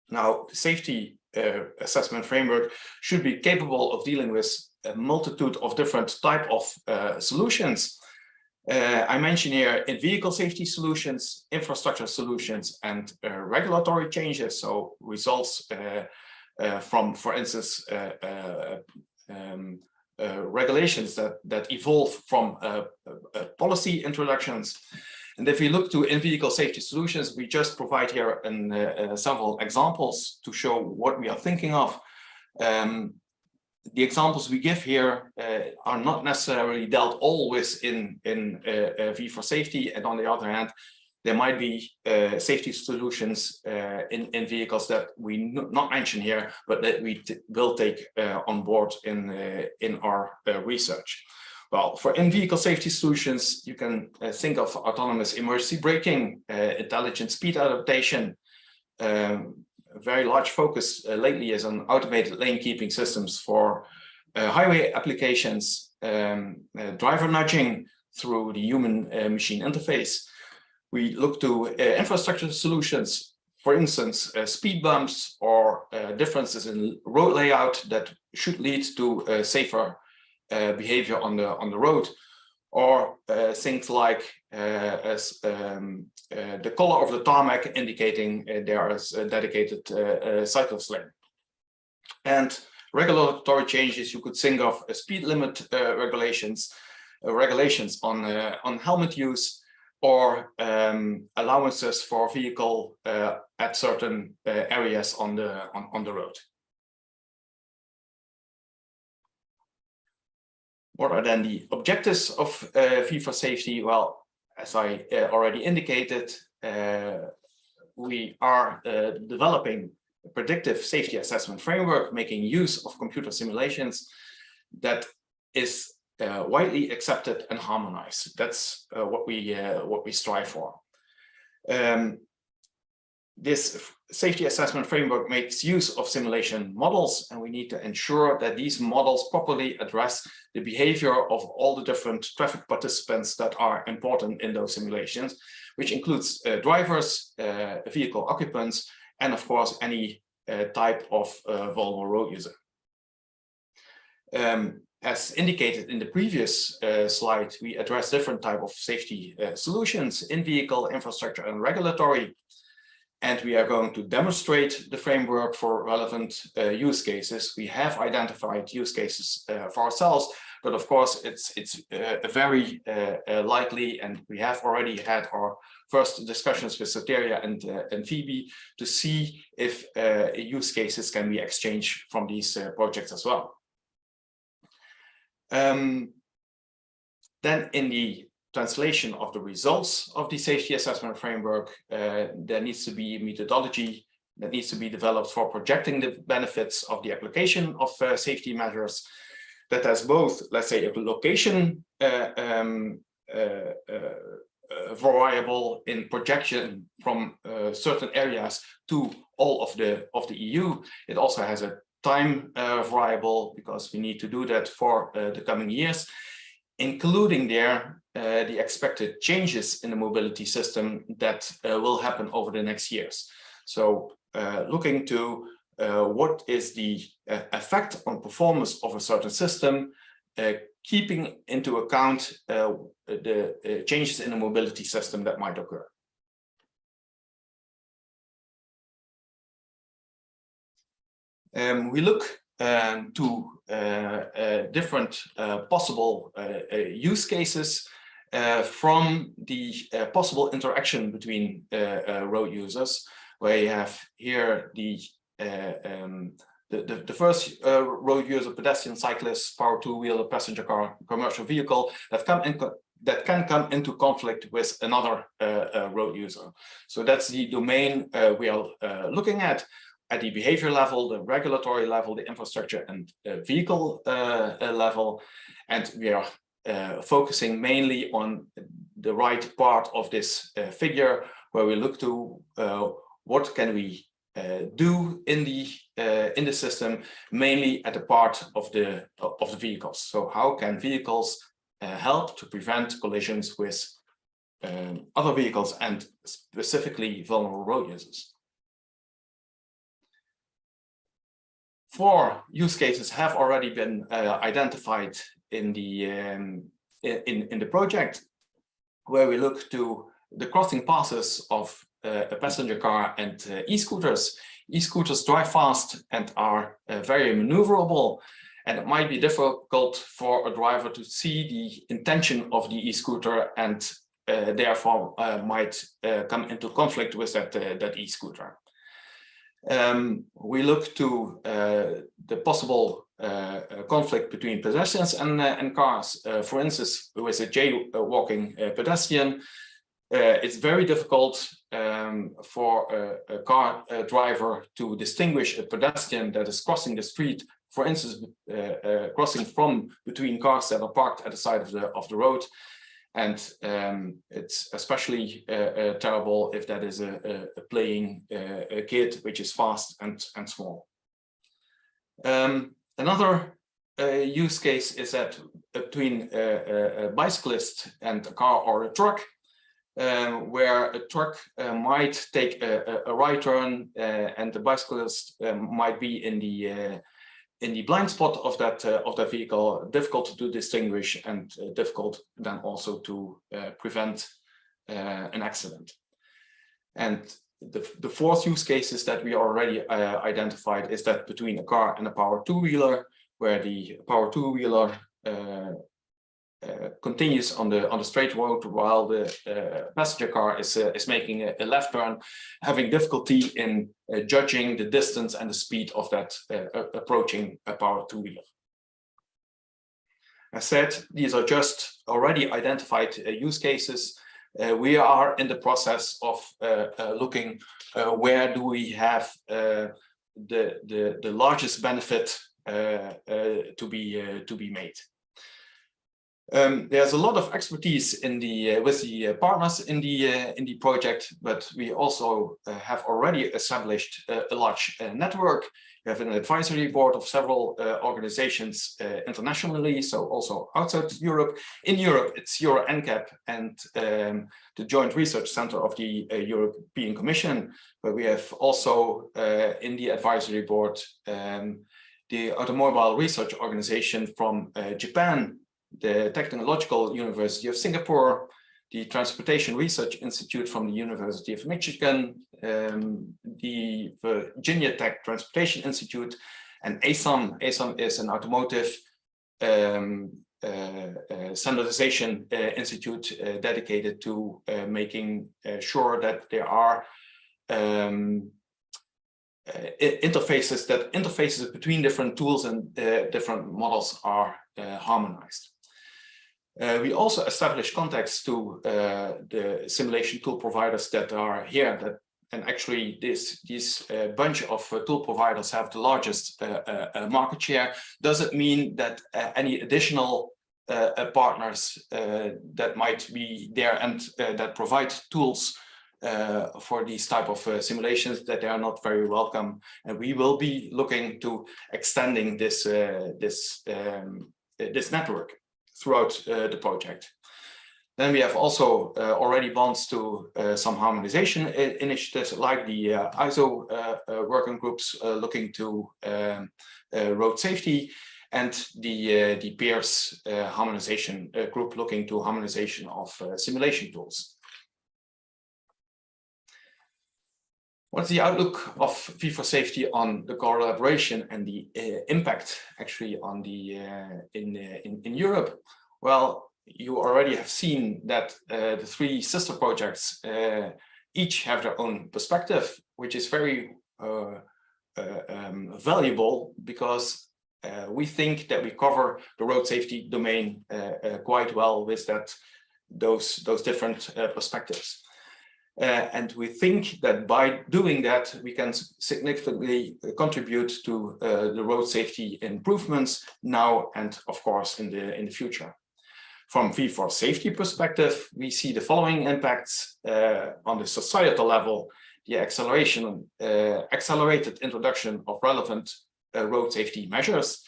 Now, the safety assessment framework should be capable of dealing with a multitude of different type of solutions. I mention here in-vehicle safety solutions, infrastructure solutions, and regulatory changes. So results from, for instance, regulations that evolve from policy introductions. And if we look to in-vehicle safety solutions, we just provide here several examples to show what we are thinking of. The examples we give here are not necessarily dealt all with in V4SAFETY, and on the other hand, there might be safety solutions in vehicles that we not mention here, but that we will take on board in our research. Well, for in-vehicle safety solutions, you can think of autonomous emergency braking, intelligent speed adaptation. A very large focus lately is on automated lane keeping systems for highway applications, driver nudging through the human-machine interface. We look to infrastructure solutions, for instance, speed bumps or differences in road layout that should lead to safer behavior on the road, or things like the color of the tarmac indicating there is a dedicated cyclist lane. And regulatory changes, you could think of speed limit regulations on helmet use, or allowances for vehicle at certain areas on the road. What are then the objectives of V4SAFETY? Well, as I already indicated, we are developing a predictive safety assessment framework, making use of computer simulations that is widely accepted and harmonized. That's what we strive for. This safety assessment framework makes use of simulation models, and we need to ensure that these models properly address the behavior of all the different traffic participants that are important in those simulations, which includes drivers, vehicle occupants, and of course, any type of vulnerable road user. As indicated in the previous slide, we address different types of safety solutions in vehicle, infrastructure, and regulatory. And we are going to demonstrate the framework for relevant use cases. We have identified use cases for ourselves, but of course it's very likely, and we have already had our first discussions with SOTERIA and Phoebe to see if use cases can be exchanged from these projects as well. Then in the translation of the results of the safety assessment framework, there needs to be a methodology that needs to be developed for projecting the benefits of the application of safety measures that has both, let's say, a location variable in projection from certain areas to all of the EU. It also has a time variable, because we need to do that for the coming years, including there the expected changes in the mobility system that will happen over the next years. So looking to what is the effect on performance of a certain system, keeping into account the changes in the mobility system that might occur. We look to different possible use cases from the possible interaction between road users, where you have here the the first road user, pedestrian, cyclist, power two-wheeler, passenger car, commercial vehicle that can come into conflict with another road user. So that's the domain we are looking at the behavior level, the regulatory level, the infrastructure and vehicle level, and we are focusing mainly on the right part of this figure, where we look to what can we do in the system, mainly at the part of the vehicles. So how can vehicles help to prevent collisions with other vehicles and specifically vulnerable road users? 4 use cases have already been identified in the project, where we look to the crossing passes of a passenger car and e-scooters. E-scooters drive fast and are very maneuverable, and it might be difficult for a driver to see the intention of the e-scooter and therefore might come into conflict with that e-scooter. We look to the possible conflict between pedestrians and cars. For instance, with a jaywalking pedestrian, it's very difficult for a car driver to distinguish a pedestrian that is crossing the street, for instance, crossing from between cars that are parked at the side of the road. And it's especially terrible if that is a playing kid, which is fast and small. Another use case is that between a bicyclist and a car or a truck, where a truck might take a right turn and the bicyclist might be in the blind spot of that vehicle, difficult to distinguish and difficult then also to prevent an accident. And the 4th use cases that we already identified is that between a car and a power two-wheeler, where the power two-wheeler continues on the straight road while the passenger car is making a left turn, having difficulty in judging the distance and the speed of that approaching a power two-wheeler. As said, these are just already identified use cases. We are in the process of looking where do we have the largest benefit to be made. There's a lot of expertise with the partners in the project, but we also have already established a large network. We have an advisory board of several organizations internationally, so also outside Europe. In Europe, it's Euro-NCAP and the Joint Research Center of the European Commission, but we have also in the advisory board the Automobile Research Organization from Japan, the Technological University of Singapore, the Transportation Research Institute from the University of Michigan, the Virginia Tech Transportation Institute, and ASAM. ASAM is an automotive standardization institute dedicated to making sure that there are interfaces between different tools and different models are harmonized. We also establish contacts to the simulation tool providers that are here, and actually this bunch of tool providers have the largest market share. Doesn't mean that any additional partners that might be there and that provide tools for these type of simulations, that they are not very welcome, and we will be looking to extending this network throughout the project. Then we have also already bonds to some harmonization initiatives like the ISO working groups looking to road safety, and the peers harmonization group looking to harmonization of simulation tools. What's the outlook of V4SAFETY on the collaboration and the impact actually on the in Europe? Well, you already have seen that the 3 sister projects each have their own perspective, which is very valuable because we think that we cover the road safety domain quite well with those different perspectives. And we think that by doing that, we can significantly contribute to the road safety improvements now and, of course, in the future. From V4SAFETY perspective, we see the following impacts on the societal level: the accelerated introduction of relevant road safety measures,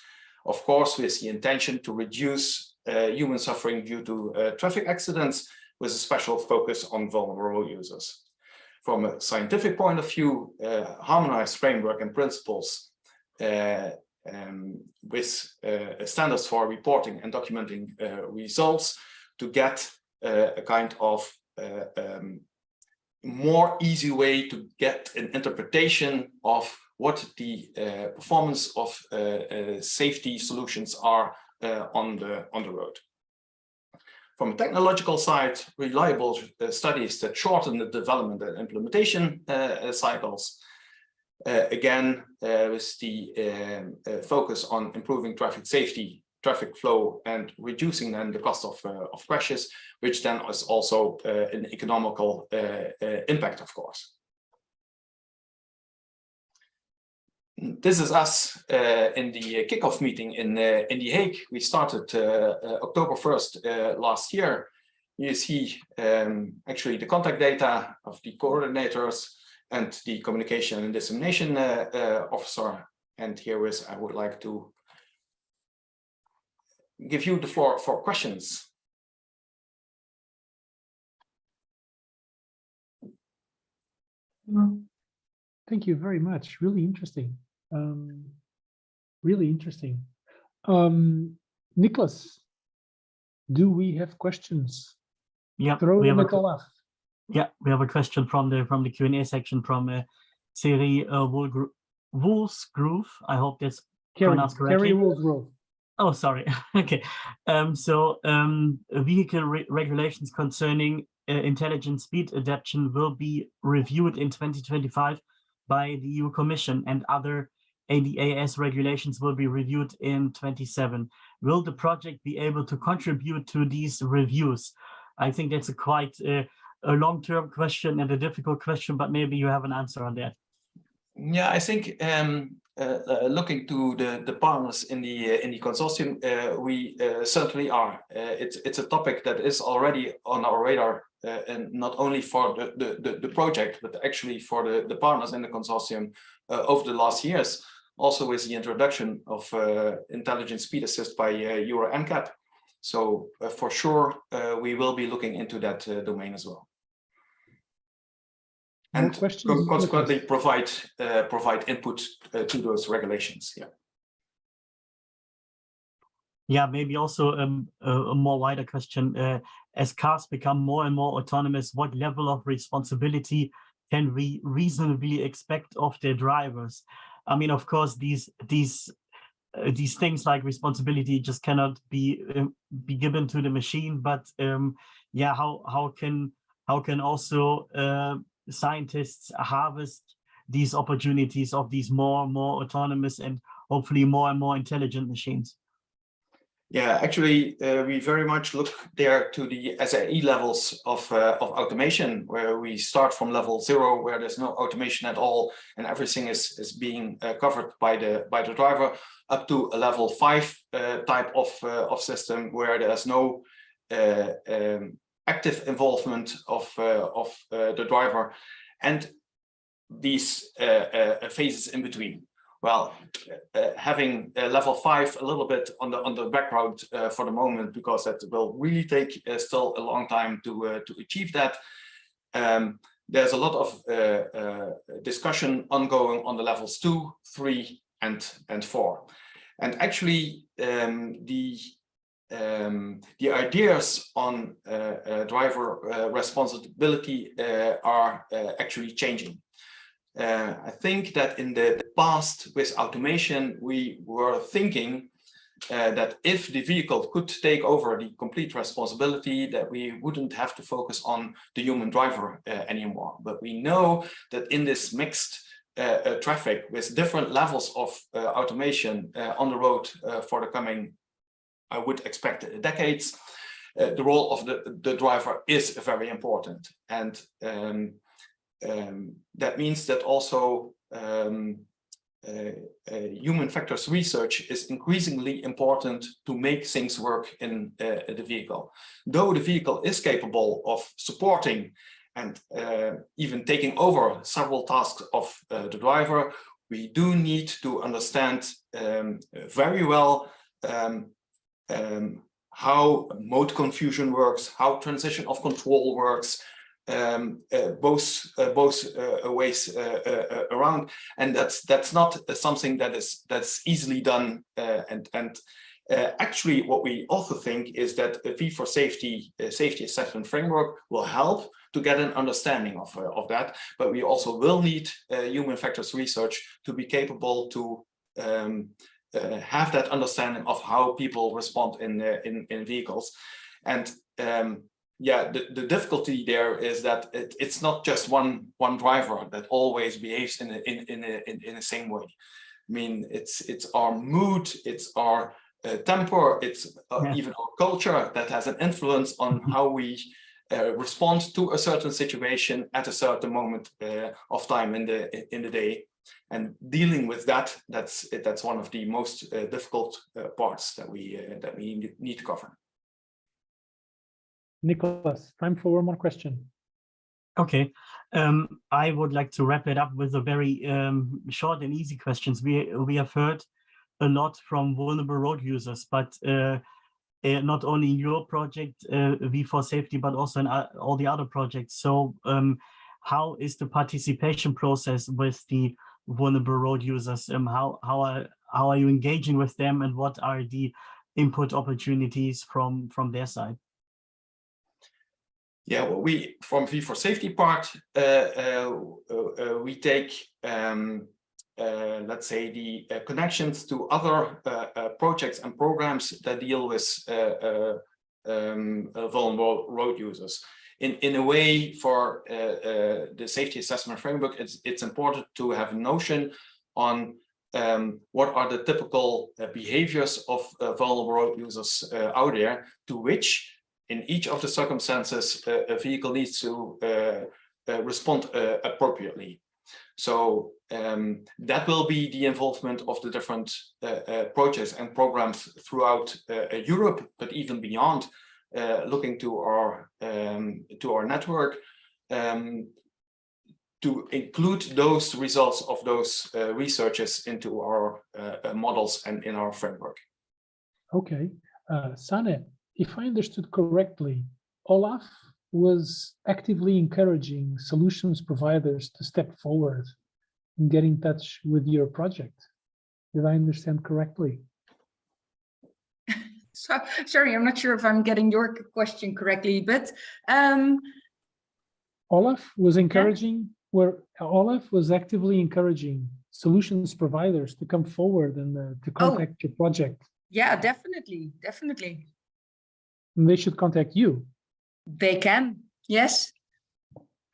of course, with the intention to reduce human suffering due to traffic accidents, with a special focus on vulnerable users. From a scientific point of view, harmonized framework and principles with standards for reporting and documenting results to get a kind of more easy way to get an interpretation of what the performance of safety solutions are on the road. From a technological side, reliable studies that shorten the development and implementation cycles. Again, with the focus on improving traffic safety, traffic flow, and reducing then the cost of crashes, which then is also an economical impact, of course. This is us in the kickoff meeting in The Hague. We started October 1st last year. You see actually the contact data of the coordinators and the communication and dissemination officer. And here is, I would like to give you the floor for questions. Thank you very much. Really interesting. Really interesting. Nicholas, do we have questions? Yeah, Throw we have them at Olaf. Yeah, we have a question from the Q&A section from Thierry Woolsgrove. I hope that's pronounced correctly. Thierry Woolsgrove. Oh, sorry. Okay. Vehicle regulations concerning intelligent speed adaptation will be reviewed in 2025 by the EU Commission, and other ADAS regulations will be reviewed in 27. Will the project be able to contribute to these reviews? I think that's a quite a long-term question and a difficult question, but maybe you have an answer on that. Yeah, I think looking to the partners in the consortium, we certainly are. It's a topic that is already on our radar, and not only for the project, but actually for the partners in the consortium over the last years. Also with the introduction of intelligent speed assist by Euro NCAP. So for sure, we will be looking into that domain as well. And consequently provide input to those regulations. Yeah. Yeah, maybe also a more wider question. As cars become more and more autonomous, what level of responsibility can we reasonably expect of their drivers? I mean, of course, these things like responsibility just cannot be given to the machine. But yeah, how can also scientists harvest these opportunities of these more and more autonomous and hopefully more and more intelligent machines? Yeah, actually, we very much look there to the SAE levels of automation, where we start from level 0, where there's no automation at all, and everything is being covered by the driver, up to a level 5 type of system, where there's no active involvement of the driver, and these phases in between. Well, having level 5 a little bit on the background for the moment, because that will really take still a long time to achieve that. There's a lot of discussion ongoing on the levels 2, 3, and 4, and actually the ideas on driver responsibility are actually changing. I think that in the past with automation, we were thinking that if the vehicle could take over the complete responsibility, that we wouldn't have to focus on the human driver anymore. But we know that in this mixed traffic with different levels of automation on the road for the coming, I would expect, decades, the role of the driver is very important. And that means that also human factors research is increasingly important to make things work in the vehicle. Though the vehicle is capable of supporting and even taking over several tasks of the driver, we do need to understand very well how mode confusion works, how transition of control works, both ways around, and that's not something that's easily done. Actually, what we also think is that a V4SAFETY safety assessment framework will help to get an understanding of that, but we also will need human factors research to be capable to have that understanding of how people respond in vehicles. And yeah, the difficulty there is that it's not just one driver that always behaves in the same way. I mean, it's our mood, it's our temper, it's even our culture that has an influence on how we respond to a certain situation at a certain moment of time in the day. And dealing with that's one of the most difficult parts that we need to cover. Nicholas, time for one more question. Okay, I would like to wrap it up with a very short and easy questions. We have heard a lot from vulnerable road users, but not only in your project V4SAFETY, but also in all the other projects. So how is the participation process with the vulnerable road users? How are you engaging with them, and what are the input opportunities from their side? Yeah, well, we from V4SAFETY part, we take let's say the connections to other projects and programs that deal with vulnerable road users. In a way, for the safety assessment framework, it's important to have a notion on what are the typical behaviors of vulnerable road users out there, to which in each of the circumstances a vehicle needs to respond appropriately. So that will be the involvement of the different projects and programs throughout Europe, but even beyond, looking to our network to include those results of those researches into our models and in our framework. Okay, Sane, if I understood correctly, Olaf was actively encouraging solutions providers to step forward and get in touch with your project. Did I understand correctly? So, sorry, I'm not sure if I'm getting your question correctly, but Olaf was encouraging, Olaf was actively encouraging solutions providers to come forward and to contact your project. Yeah, definitely, definitely. And they should contact you. They can, yes.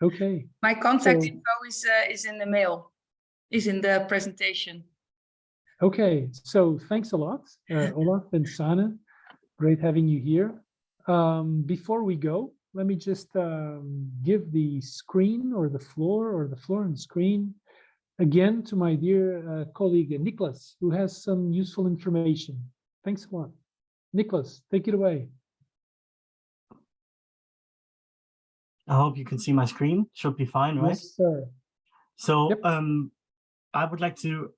Okay. My contact info is in the mail, is in the presentation. Okay, so thanks a lot, Olaf and Sane. Great having you here. Before we go, let me just give the screen or the floor and screen again to my dear colleague Nicholas, who has some useful information. Thanks a lot. Nicholas, take it away. I hope you can see my screen. Should be fine, right? Yes, sir. So yep. I would like to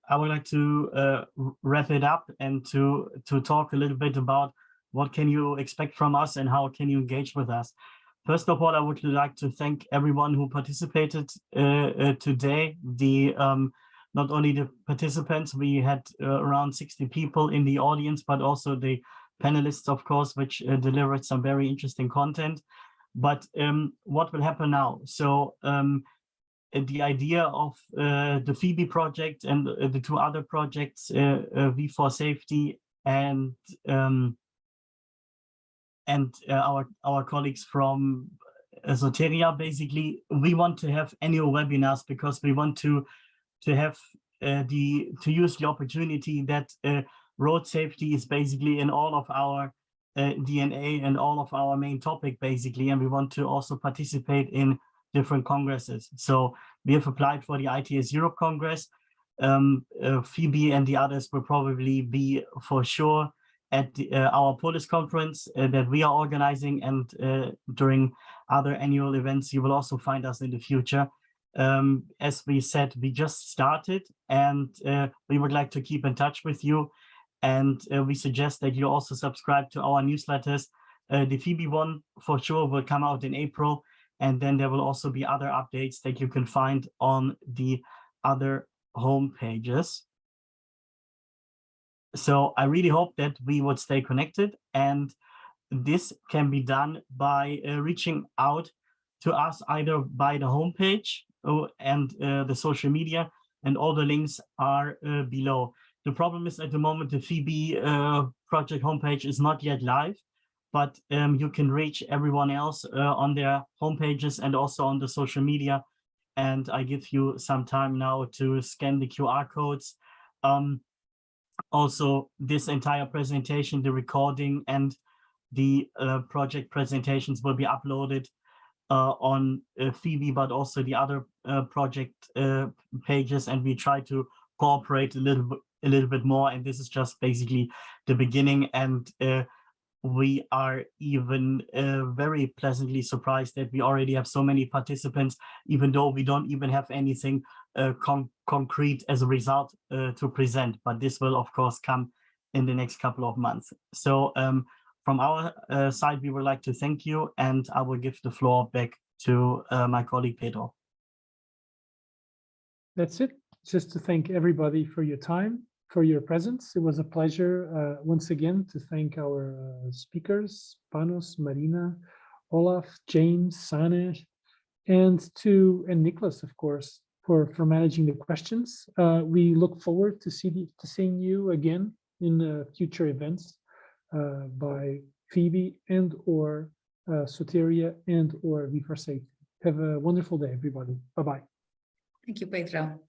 wrap it up and to talk a little bit about what can you expect from us and how can you engage with us. First of all, I would like to thank everyone who participated today. Not only the participants, we had around 60 people in the audience, but also the panelists, of course, which delivered some very interesting content. But what will happen now? So the idea of the Phoebe project and the two other projects, V4SAFETY and our colleagues from SOTERIA, basically, we want to have annual webinars because we want to to use the opportunity that road safety is basically in all of our DNA and all of our main topic basically, and we want to also participate in different congresses. So we have applied for the ITS Europe Congress. Phoebe and the others will probably be for sure at our Polis conference that we are organizing, and during other annual events you will also find us in the future. As we said, we just started, and we would like to keep in touch with you, and we suggest that you also subscribe to our newsletters. The Phoebe one for sure will come out in April, and then there will also be other updates that you can find on the other home pages. So I really hope that we would stay connected, and this can be done by reaching out to us either by the homepage and the social media, and all the links are below. The problem is at the moment the Phoebe project homepage is not yet live, but you can reach everyone else on their homepages and also on the social media. And I give you some time now to scan the QR codes. Also, this entire presentation, the recording and the project presentations will be uploaded on Phoebe, but also the other project pages, and we try to cooperate a little bit more. And this is just basically the beginning, and we are even very pleasantly surprised that we already have so many participants, even though we don't even have anything concrete as a result to present. But this will of course come in the next couple of months. So from our side, we would like to thank you, and I will give the floor back to my colleague Pedro. That's it. Just to thank everybody for your time, for your presence. It was a pleasure once again to thank our speakers, Panos, Marina, Olaf, James, Sane, and Nicholas, of course, for managing the questions. We look forward to seeing you again in future events by Phoebe and or SOTERIA and or V4SAFETY. Have a wonderful day, everybody. Bye-bye. Thank you, Pedro.